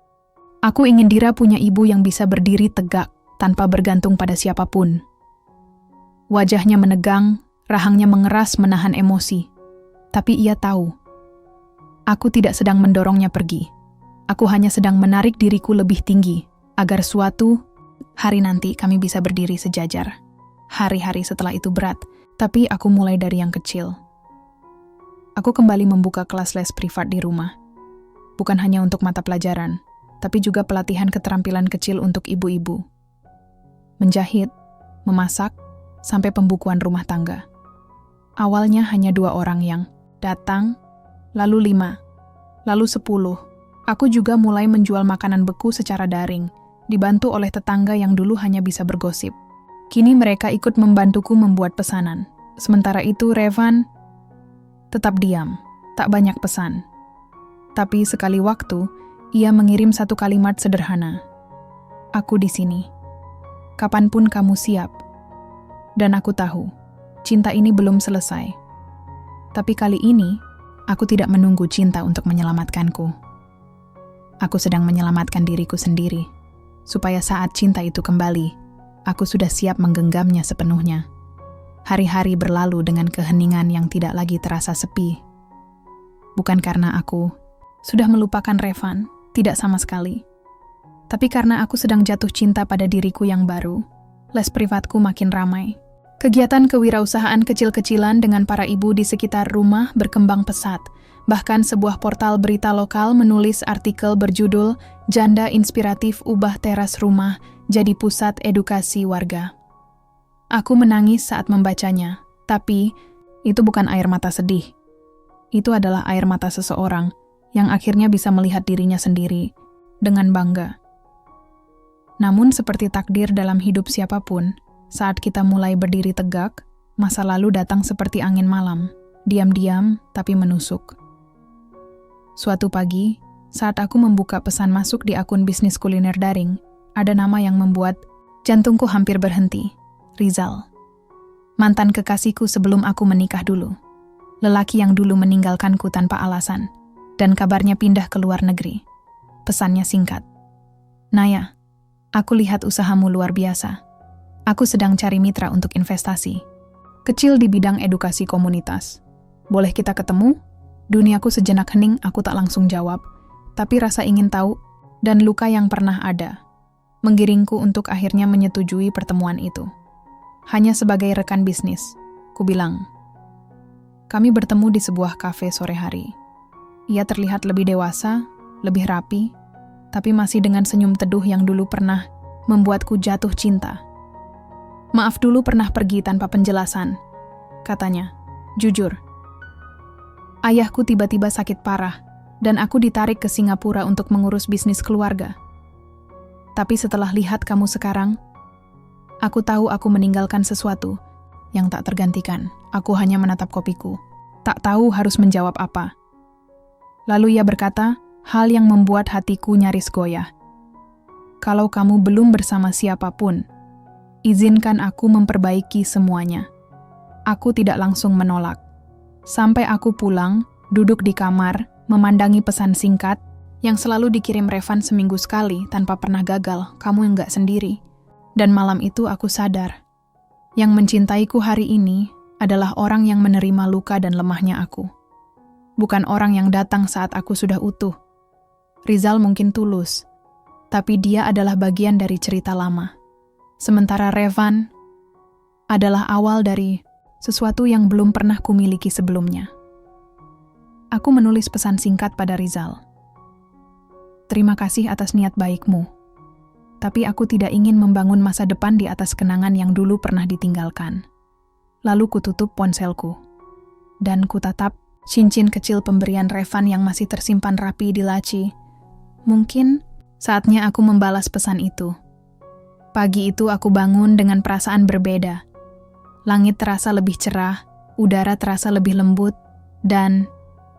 Aku ingin Dira punya ibu yang bisa berdiri tegak tanpa bergantung pada siapapun. Wajahnya menegang, rahangnya mengeras menahan emosi. Tapi ia tahu, aku tidak sedang mendorongnya pergi. Aku hanya sedang menarik diriku lebih tinggi, agar suatu hari nanti kami bisa berdiri sejajar. Hari-hari setelah itu berat, tapi aku mulai dari yang kecil. Aku kembali membuka kelas les privat di rumah. Bukan hanya untuk mata pelajaran, tapi juga pelatihan keterampilan kecil untuk ibu-ibu. Menjahit, memasak, sampai pembukuan rumah tangga. Awalnya hanya 2 orang yang datang, lalu 5, lalu 10. Aku juga mulai menjual makanan beku secara daring, dibantu oleh tetangga yang dulu hanya bisa bergosip. Kini mereka ikut membantuku membuat pesanan. Sementara itu Revan tetap diam, tak banyak pesan. Tapi sekali waktu, ia mengirim satu kalimat sederhana. Aku di sini. Kapanpun kamu siap. Dan aku tahu, cinta ini belum selesai. Tapi kali ini, aku tidak menunggu cinta untuk menyelamatkanku. Aku sedang menyelamatkan diriku sendiri, supaya saat cinta itu kembali, aku sudah siap menggenggamnya sepenuhnya. Hari-hari berlalu dengan keheningan yang tidak lagi terasa sepi. Bukan karena aku sudah melupakan Revan, tidak sama sekali. Tapi karena aku sedang jatuh cinta pada diriku yang baru, les privatku makin ramai. Kegiatan kewirausahaan kecil-kecilan dengan para ibu di sekitar rumah berkembang pesat. Bahkan sebuah portal berita lokal menulis artikel berjudul "Janda Inspiratif Ubah Teras Rumah Jadi Pusat Edukasi Warga". Aku menangis saat membacanya, tapi itu bukan air mata sedih. Itu adalah air mata seseorang yang akhirnya bisa melihat dirinya sendiri dengan bangga. Namun seperti takdir dalam hidup siapapun, saat kita mulai berdiri tegak, masa lalu datang seperti angin malam, diam-diam tapi menusuk. Suatu pagi, saat aku membuka pesan masuk di akun bisnis kuliner daring, ada nama yang membuat jantungku hampir berhenti. Rizal. Mantan kekasihku sebelum aku menikah dulu. Lelaki yang dulu meninggalkanku tanpa alasan, dan kabarnya pindah ke luar negeri. Pesannya singkat. Naya, aku lihat usahamu luar biasa. Aku sedang cari mitra untuk investasi. Kecil di bidang edukasi komunitas. Boleh kita ketemu? Duniaku sejenak hening, aku tak langsung jawab. Tapi rasa ingin tahu dan luka yang pernah ada menggiringku untuk akhirnya menyetujui pertemuan itu. Hanya sebagai rekan bisnis, ku bilang. Kami bertemu di sebuah kafe sore hari. Ia terlihat lebih dewasa, lebih rapi, tapi masih dengan senyum teduh yang dulu pernah membuatku jatuh cinta. Maaf dulu pernah pergi tanpa penjelasan, katanya. Jujur, ayahku tiba-tiba sakit parah, dan aku ditarik ke Singapura untuk mengurus bisnis keluarga. Tapi setelah lihat kamu sekarang, aku tahu aku meninggalkan sesuatu yang tak tergantikan. Aku hanya menatap kopiku, tak tahu harus menjawab apa. Lalu ia berkata, hal yang membuat hatiku nyaris goyah. Kalau kamu belum bersama siapapun, izinkan aku memperbaiki semuanya. Aku tidak langsung menolak. Sampai aku pulang, duduk di kamar, memandangi pesan singkat yang selalu dikirim Revan seminggu sekali tanpa pernah gagal, kamu enggak sendiri. Dan malam itu aku sadar, yang mencintaiku hari ini adalah orang yang menerima luka dan lemahnya aku. Bukan orang yang datang saat aku sudah utuh. Rizal mungkin tulus, tapi dia adalah bagian dari cerita lama. Sementara Revan adalah awal dari sesuatu yang belum pernah kumiliki sebelumnya. Aku menulis pesan singkat pada Rizal. Terima kasih atas niat baikmu. Tapi aku tidak ingin membangun masa depan di atas kenangan yang dulu pernah ditinggalkan. Lalu kututup ponselku. Dan kutatap cincin kecil pemberian Revan yang masih tersimpan rapi di laci. Mungkin saatnya aku membalas pesan itu. Pagi itu aku bangun dengan perasaan berbeda. Langit terasa lebih cerah, udara terasa lebih lembut, dan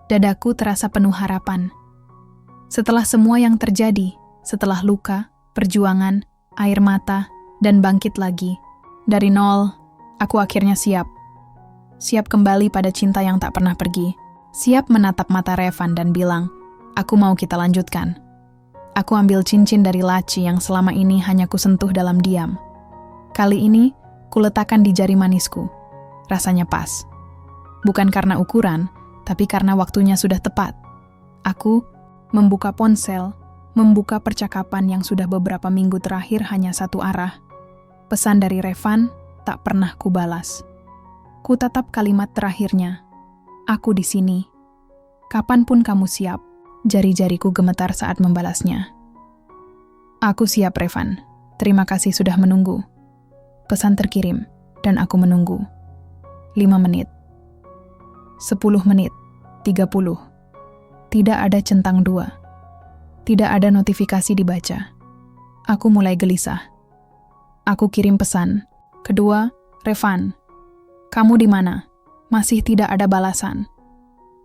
dadaku terasa penuh harapan. Setelah semua yang terjadi, setelah luka, perjuangan, air mata, dan bangkit lagi, dari nol, aku akhirnya siap. Siap kembali pada cinta yang tak pernah pergi. Siap menatap mata Revan dan bilang, aku mau kita lanjutkan. Aku ambil cincin dari laci yang selama ini hanya kusentuh dalam diam. Kali ini, kuletakkan di jari manisku. Rasanya pas. Bukan karena ukuran, tapi karena waktunya sudah tepat. Aku membuka ponsel, membuka percakapan yang sudah beberapa minggu terakhir hanya satu arah. Pesan dari Revan tak pernah kubalas. Kutatap kalimat terakhirnya. Aku di sini. Kapanpun kamu siap. Jari-jariku gemetar saat membalasnya. Aku siap, Revan. Terima kasih sudah menunggu. Pesan terkirim, dan aku menunggu. 5 menit. 10 menit. 30. Tidak ada centang 2. Tidak ada notifikasi dibaca. Aku mulai gelisah. Aku kirim pesan. Kedua, Revan. Kamu di mana? Masih tidak ada balasan.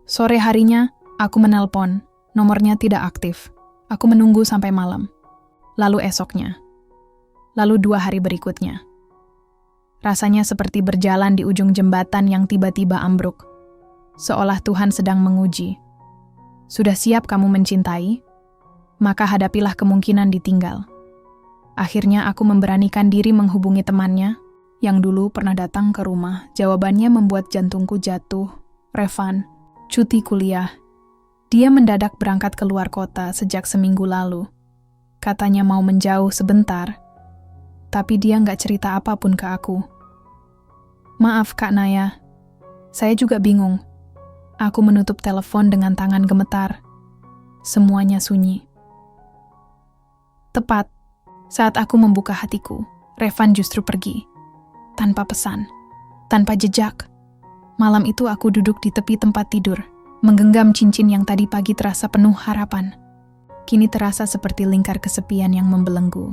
Sore harinya, aku menelpon. Nomornya tidak aktif. Aku menunggu sampai malam. Lalu esoknya. Lalu 2 hari berikutnya. Rasanya seperti berjalan di ujung jembatan yang tiba-tiba ambruk. Seolah Tuhan sedang menguji. Sudah siap kamu mencintai? Maka hadapilah kemungkinan ditinggal. Akhirnya aku memberanikan diri menghubungi temannya, yang dulu pernah datang ke rumah, jawabannya membuat jantungku jatuh. Revan, cuti kuliah. Dia mendadak berangkat keluar kota sejak seminggu lalu. Katanya mau menjauh sebentar, tapi dia nggak cerita apapun ke aku. Maaf Kak Naya, saya juga bingung. Aku menutup telepon dengan tangan gemetar. Semuanya sunyi. Tepat saat aku membuka hatiku, Revan justru pergi. Tanpa pesan, tanpa jejak. Malam itu aku duduk di tepi tempat tidur, menggenggam cincin yang tadi pagi terasa penuh harapan. Kini terasa seperti lingkar kesepian yang membelenggu.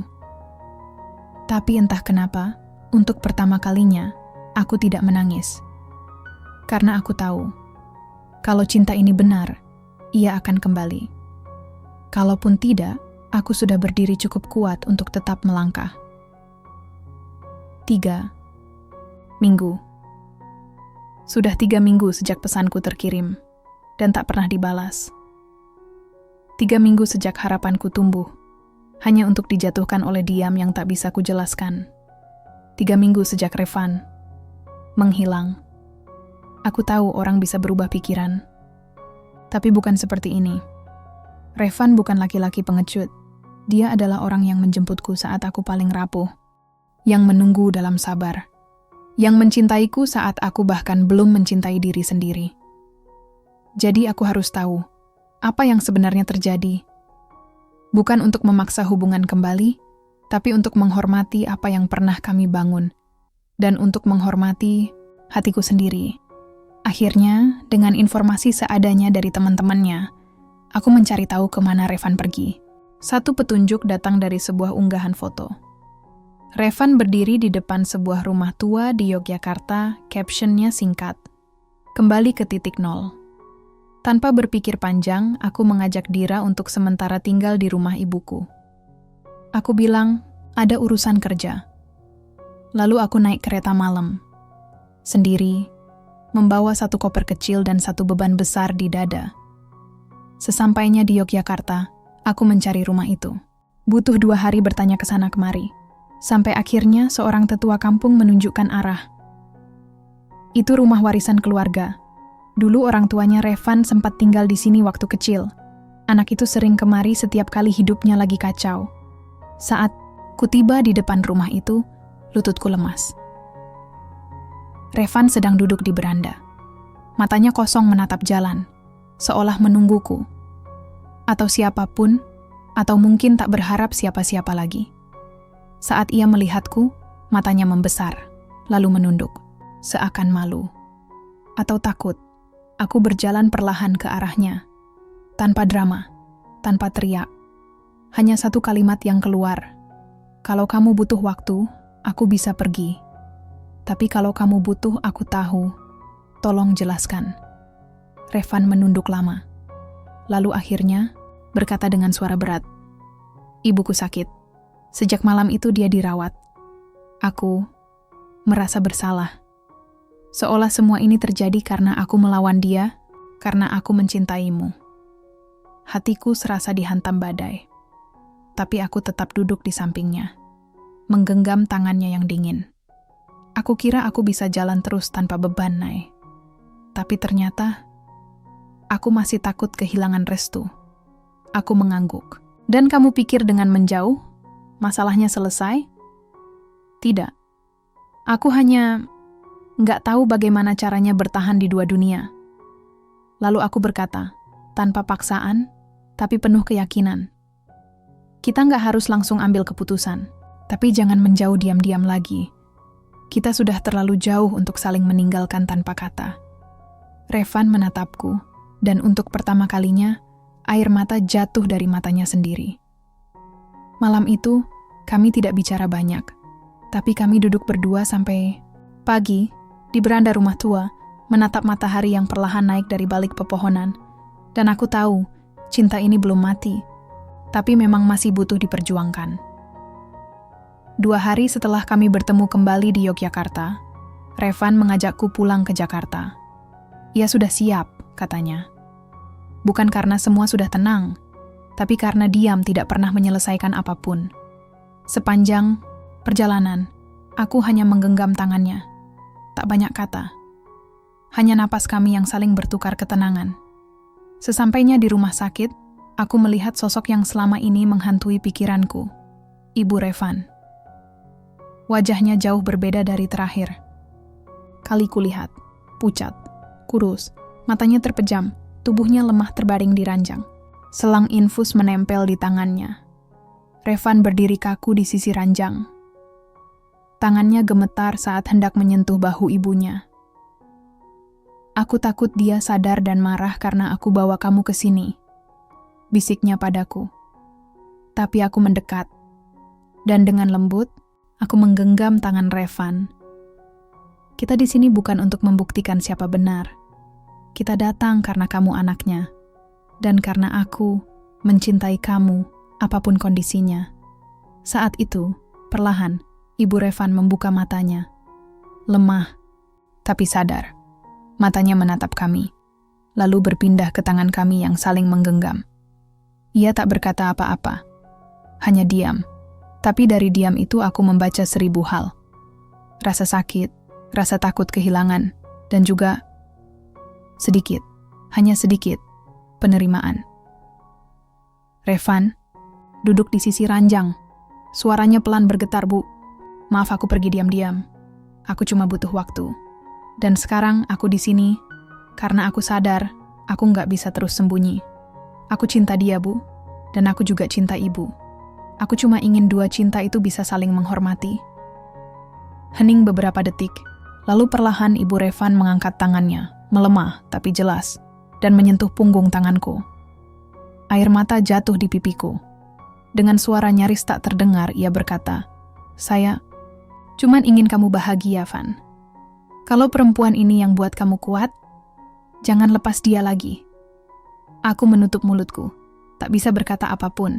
Tapi entah kenapa, untuk pertama kalinya, aku tidak menangis. Karena aku tahu, kalau cinta ini benar, ia akan kembali. Kalaupun tidak, aku sudah berdiri cukup kuat untuk tetap melangkah. 3. Minggu. Sudah 3 minggu sejak pesanku terkirim, dan tak pernah dibalas. 3 minggu sejak harapanku tumbuh, hanya untuk dijatuhkan oleh diam yang tak bisa kujelaskan. 3 minggu sejak Revan menghilang. Aku tahu orang bisa berubah pikiran, tapi bukan seperti ini. Revan bukan laki-laki pengecut. Dia adalah orang yang menjemputku saat aku paling rapuh, yang menunggu dalam sabar, yang mencintaiku saat aku bahkan belum mencintai diri sendiri. Jadi aku harus tahu apa yang sebenarnya terjadi. Bukan untuk memaksa hubungan kembali, tapi untuk menghormati apa yang pernah kami bangun, dan untuk menghormati hatiku sendiri. Akhirnya, dengan informasi seadanya dari teman-temannya, aku mencari tahu kemana Revan pergi. Satu petunjuk datang dari sebuah unggahan foto. Revan berdiri di depan sebuah rumah tua di Yogyakarta, captionnya singkat, "Kembali ke titik nol." Tanpa berpikir panjang, aku mengajak Dira untuk sementara tinggal di rumah ibuku. Aku bilang, ada urusan kerja. Lalu aku naik kereta malam. Sendiri, membawa satu koper kecil dan satu beban besar di dada. Sesampainya di Yogyakarta, aku mencari rumah itu. Butuh 2 hari bertanya ke sana kemari. Sampai akhirnya seorang tetua kampung menunjukkan arah. Itu rumah warisan keluarga. Dulu orang tuanya Revan sempat tinggal di sini waktu kecil. Anak itu sering kemari setiap kali hidupnya lagi kacau. Saat kutiba di depan rumah itu, lututku lemas. Revan sedang duduk di beranda. Matanya kosong menatap jalan, seolah menungguku. Atau siapapun, atau mungkin tak berharap siapa-siapa lagi. Saat ia melihatku, matanya membesar, lalu menunduk, seakan malu. Atau takut, aku berjalan perlahan ke arahnya. Tanpa drama, tanpa teriak. Hanya satu kalimat yang keluar. Kalau kamu butuh waktu, aku bisa pergi. Tapi kalau kamu butuh aku tahu, tolong jelaskan. Revan menunduk lama. Lalu akhirnya, berkata dengan suara berat, "Ibuku sakit. Sejak malam itu dia dirawat. Aku merasa bersalah. Seolah semua ini terjadi karena aku melawan dia, karena aku mencintaimu." Hatiku serasa dihantam badai. Tapi aku tetap duduk di sampingnya, menggenggam tangannya yang dingin. Aku kira aku bisa jalan terus tanpa beban, Nay. Tapi ternyata, aku masih takut kehilangan restu. Aku mengangguk. Dan kamu pikir dengan menjauh, masalahnya selesai? Tidak. Aku hanya nggak tahu bagaimana caranya bertahan di 2 dunia. Lalu aku berkata, tanpa paksaan, tapi penuh keyakinan. Kita nggak harus langsung ambil keputusan, tapi jangan menjauh diam-diam lagi. Kita sudah terlalu jauh untuk saling meninggalkan tanpa kata. Revan menatapku, dan untuk pertama kalinya, air mata jatuh dari matanya sendiri. Malam itu, kami tidak bicara banyak, tapi kami duduk berdua sampai pagi di beranda rumah tua, menatap matahari yang perlahan naik dari balik pepohonan. Dan aku tahu, cinta ini belum mati, tapi memang masih butuh diperjuangkan. 2 hari setelah kami bertemu kembali di Yogyakarta, Revan mengajakku pulang ke Jakarta. Ia sudah siap, katanya. Bukan karena semua sudah tenang, tapi karena diam tidak pernah menyelesaikan apapun. Sepanjang perjalanan, Aku hanya menggenggam tangannya. Tak banyak kata. Hanya napas kami yang saling bertukar ketenangan. Sesampainya di rumah sakit, aku melihat sosok yang selama ini menghantui pikiranku. Ibu Revan. Wajahnya jauh berbeda dari terakhir. Kali kulihat, pucat, kurus, matanya terpejam, tubuhnya lemah terbaring di ranjang. Selang infus menempel di tangannya. Revan berdiri kaku di sisi ranjang. Tangannya gemetar saat hendak menyentuh bahu ibunya. Aku takut dia sadar dan marah karena aku bawa kamu ke sini, bisiknya padaku. Tapi aku mendekat, dan dengan lembut, aku menggenggam tangan Revan. Kita di sini bukan untuk membuktikan siapa benar. Kita datang karena kamu anaknya, dan karena aku mencintai kamu, apapun kondisinya. Saat itu, perlahan, Ibu Revan membuka matanya. Lemah, tapi sadar. Matanya menatap kami, lalu berpindah ke tangan kami yang saling menggenggam. Ia tak berkata apa-apa, hanya diam. Tapi dari diam itu aku membaca 1000 hal. Rasa sakit, rasa takut kehilangan, dan juga sedikit, hanya sedikit, penerimaan. Revan duduk di sisi ranjang. Suaranya pelan bergetar, Bu. Maaf aku pergi diam-diam. Aku cuma butuh waktu. Dan sekarang aku di sini karena aku sadar aku nggak bisa terus sembunyi. Aku cinta dia, Bu. Dan aku juga cinta Ibu. Aku cuma ingin dua cinta itu bisa saling menghormati. Hening beberapa detik. Lalu perlahan Ibu Revan mengangkat tangannya, melemah tapi jelas, dan menyentuh punggung tanganku. Air mata jatuh di pipiku. Dengan suara nyaris tak terdengar, ia berkata, "Saya cuman ingin kamu bahagia, Van. Kalau perempuan ini yang buat kamu kuat, jangan lepas dia lagi." Aku menutup mulutku, tak bisa berkata apapun.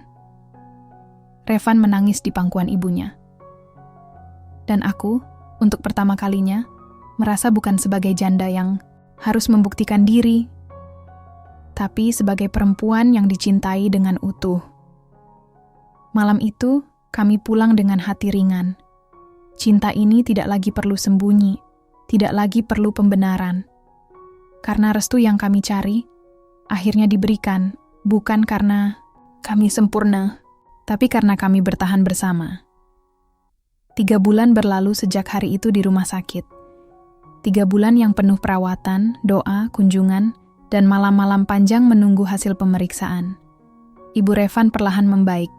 Revan menangis di pangkuan ibunya. Dan aku, untuk pertama kalinya, merasa bukan sebagai janda yang harus membuktikan diri, tapi sebagai perempuan yang dicintai dengan utuh. Malam itu, kami pulang dengan hati ringan. Cinta ini tidak lagi perlu sembunyi, tidak lagi perlu pembenaran. Karena restu yang kami cari, akhirnya diberikan, bukan karena kami sempurna, tapi karena kami bertahan bersama. 3 bulan berlalu sejak hari itu di rumah sakit. 3 bulan yang penuh perawatan, doa, kunjungan, dan malam-malam panjang menunggu hasil pemeriksaan. Ibu Revan perlahan membaik.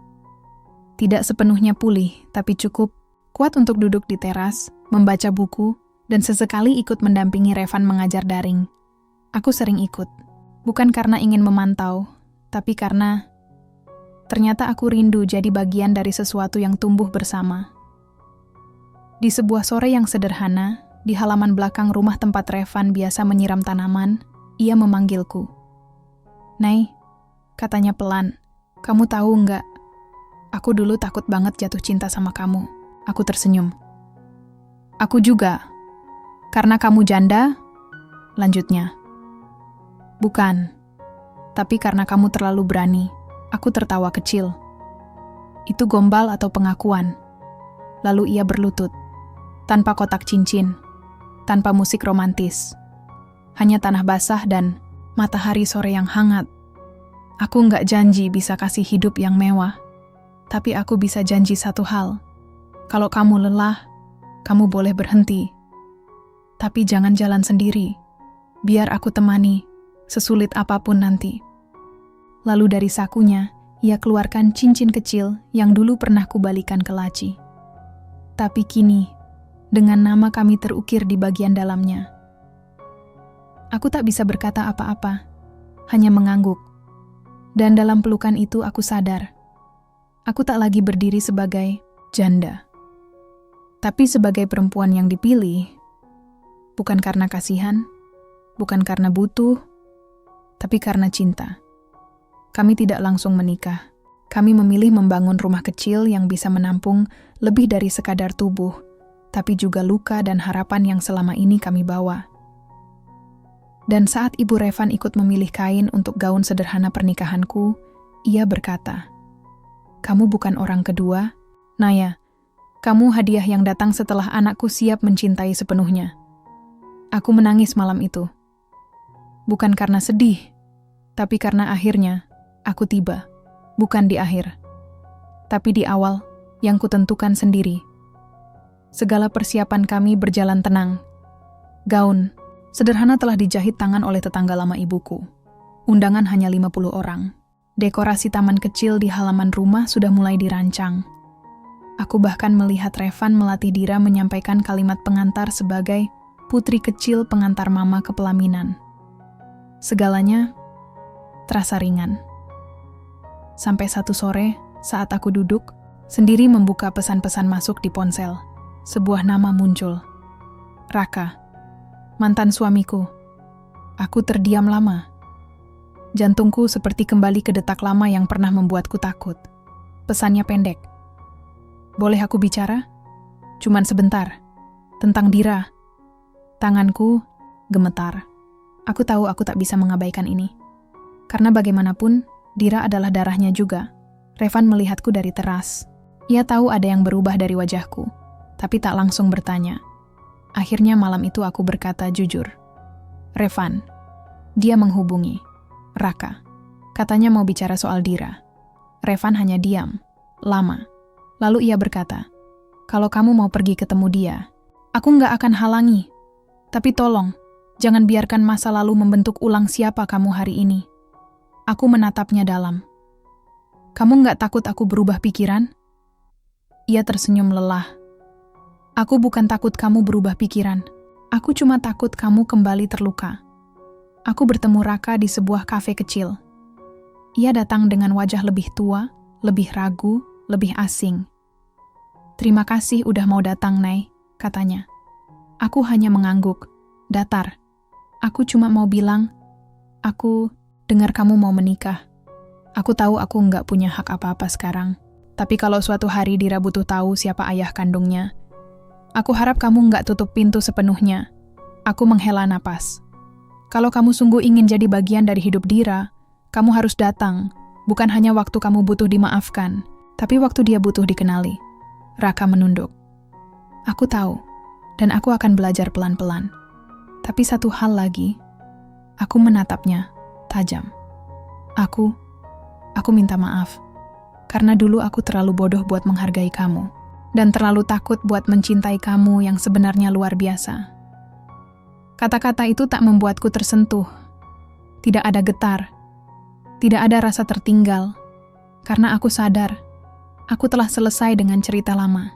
Tidak sepenuhnya pulih, tapi cukup kuat untuk duduk di teras, membaca buku, dan sesekali ikut mendampingi Revan mengajar daring. Aku sering ikut, bukan karena ingin memantau, tapi karena ternyata aku rindu jadi bagian dari sesuatu yang tumbuh bersama. Di sebuah sore yang sederhana, di halaman belakang rumah tempat Revan biasa menyiram tanaman, ia memanggilku. "Nay," katanya pelan, "kamu tahu nggak? Aku dulu takut banget jatuh cinta sama kamu." Aku tersenyum. "Aku juga. Karena kamu janda?" lanjutnya. "Bukan. Tapi karena kamu terlalu berani." Aku tertawa kecil. Itu gombal atau pengakuan? Lalu ia berlutut. Tanpa kotak cincin. Tanpa musik romantis. Hanya tanah basah dan matahari sore yang hangat. Aku nggak janji bisa kasih hidup yang mewah. Tapi aku bisa janji satu hal. Kalau kamu lelah, kamu boleh berhenti. Tapi jangan jalan sendiri. Biar aku temani, sesulit apapun nanti. Lalu dari sakunya, ia keluarkan cincin kecil yang dulu pernah kubalikan ke laci. Tapi kini, dengan nama kami terukir di bagian dalamnya. Aku tak bisa berkata apa-apa, hanya mengangguk. Dan dalam pelukan itu aku sadar, aku tak lagi berdiri sebagai janda. Tapi sebagai perempuan yang dipilih, bukan karena kasihan, bukan karena butuh, tapi karena cinta. Kami tidak langsung menikah. Kami memilih membangun rumah kecil yang bisa menampung lebih dari sekadar tubuh, tapi juga luka dan harapan yang selama ini kami bawa. Dan saat Ibu Revan ikut memilih kain untuk gaun sederhana pernikahanku, ia berkata, "Kamu bukan orang kedua, Naya. Kamu hadiah yang datang setelah anakku siap mencintai sepenuhnya. Aku menangis malam itu. Bukan karena sedih, tapi karena akhirnya aku tiba. Bukan di akhir, tapi di awal yang kutentukan sendiri. Segala persiapan kami berjalan tenang. Gaun sederhana telah dijahit tangan oleh tetangga lama ibuku. Undangan hanya 50 orang. Dekorasi taman kecil di halaman rumah sudah mulai dirancang. Aku bahkan melihat Revan melatih Dira menyampaikan kalimat pengantar sebagai putri kecil pengantar mama ke pelaminan. Segalanya terasa ringan. Sampai satu sore, saat aku duduk, sendiri membuka pesan-pesan masuk di ponsel. Sebuah nama muncul. Raka, mantan suamiku. Aku terdiam lama. Jantungku seperti kembali ke detak lama yang pernah membuatku takut. Pesannya pendek. Boleh aku bicara? Cuman sebentar. Tentang Dira. Tanganku gemetar. Aku tahu aku tak bisa mengabaikan ini. Karena bagaimanapun, Dira adalah darahnya juga. Revan melihatku dari teras. Ia tahu ada yang berubah dari wajahku, tapi tak langsung bertanya. Akhirnya malam itu aku berkata jujur. Revan. Dia menghubungi. Raka. Katanya mau bicara soal Dira. Revan hanya diam. Lama. Lalu ia berkata, kalau kamu mau pergi ketemu dia, aku nggak akan halangi. Tapi tolong, jangan biarkan masa lalu membentuk ulang siapa kamu hari ini. Aku menatapnya dalam. Kamu nggak takut aku berubah pikiran? Ia tersenyum lelah. Aku bukan takut kamu berubah pikiran. Aku cuma takut kamu kembali terluka. Aku bertemu Raka di sebuah kafe kecil. Ia datang dengan wajah lebih tua, lebih ragu, lebih asing. Terima kasih udah mau datang, Nay, katanya. Aku hanya mengangguk, datar. Aku cuma mau bilang, aku dengar kamu mau menikah. Aku tahu aku nggak punya hak apa-apa sekarang. Tapi kalau suatu hari Dira butuh tahu siapa ayah kandungnya, aku harap kamu nggak tutup pintu sepenuhnya. Aku menghela napas. Kalau kamu sungguh ingin jadi bagian dari hidup Dira, kamu harus datang, bukan hanya waktu kamu butuh dimaafkan, tapi waktu dia butuh dikenali. Raka menunduk. Aku tahu, dan aku akan belajar pelan-pelan. Tapi satu hal lagi, aku menatapnya tajam. Aku minta maaf. Karena dulu aku terlalu bodoh buat menghargai kamu, dan terlalu takut buat mencintai kamu yang sebenarnya luar biasa. Kata-kata itu tak membuatku tersentuh. Tidak ada getar. Tidak ada rasa tertinggal. Karena aku sadar, aku telah selesai dengan cerita lama.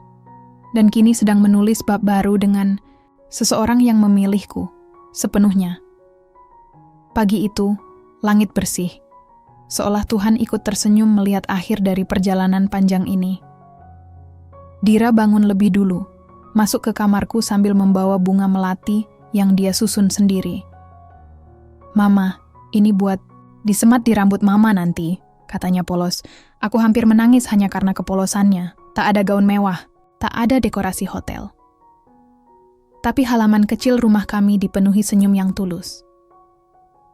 Dan kini sedang menulis bab baru dengan seseorang yang memilihku sepenuhnya. Pagi itu, langit bersih. Seolah Tuhan ikut tersenyum melihat akhir dari perjalanan panjang ini. Dira bangun lebih dulu, masuk ke kamarku sambil membawa bunga melati yang dia susun sendiri. Mama, ini buat disemat di rambut Mama nanti, katanya polos. Aku hampir menangis hanya karena kepolosannya. Tak ada gaun mewah, tak ada dekorasi hotel. Tapi halaman kecil rumah kami dipenuhi senyum yang tulus.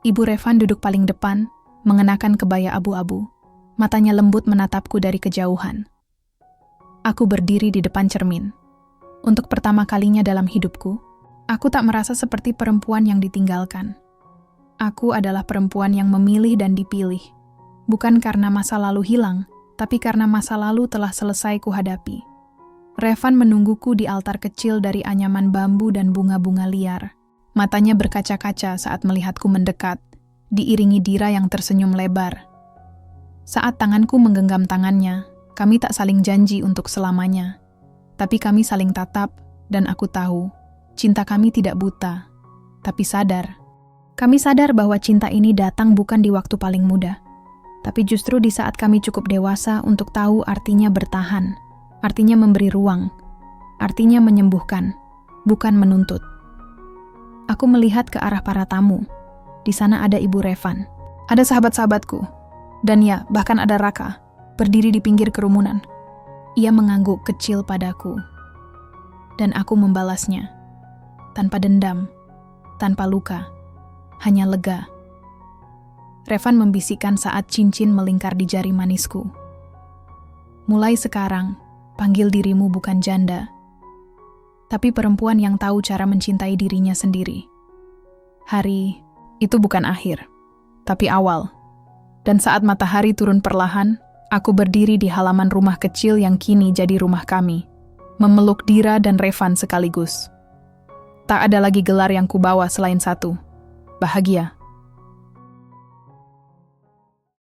Ibu Revan duduk paling depan, mengenakan kebaya abu-abu. Matanya lembut menatapku dari kejauhan. Aku berdiri di depan cermin. Untuk pertama kalinya dalam hidupku, aku tak merasa seperti perempuan yang ditinggalkan. Aku adalah perempuan yang memilih dan dipilih. Bukan karena masa lalu hilang, tapi karena masa lalu telah selesai kuhadapi. Revan menungguku di altar kecil dari anyaman bambu dan bunga-bunga liar. Matanya berkaca-kaca saat melihatku mendekat, diiringi Dira yang tersenyum lebar. Saat tanganku menggenggam tangannya, kami tak saling janji untuk selamanya. Tapi kami saling tatap, dan aku tahu, cinta kami tidak buta, tapi sadar. Kami sadar bahwa cinta ini datang bukan di waktu paling muda, tapi justru di saat kami cukup dewasa untuk tahu artinya bertahan, artinya memberi ruang, artinya menyembuhkan, bukan menuntut. Aku melihat ke arah para tamu. Di sana ada Ibu Revan, ada sahabat-sahabatku, dan ya, bahkan ada Raka, berdiri di pinggir kerumunan. Ia mengangguk kecil padaku, dan aku membalasnya, tanpa dendam, tanpa luka, hanya lega. Revan membisikkan saat cincin melingkar di jari manisku. Mulai sekarang, panggil dirimu bukan janda, tapi perempuan yang tahu cara mencintai dirinya sendiri. Hari itu bukan akhir, tapi awal. Dan saat matahari turun perlahan, aku berdiri di halaman rumah kecil yang kini jadi rumah kami, memeluk Dira dan Revan sekaligus. Tak ada lagi gelar yang kubawa selain satu, bahagia.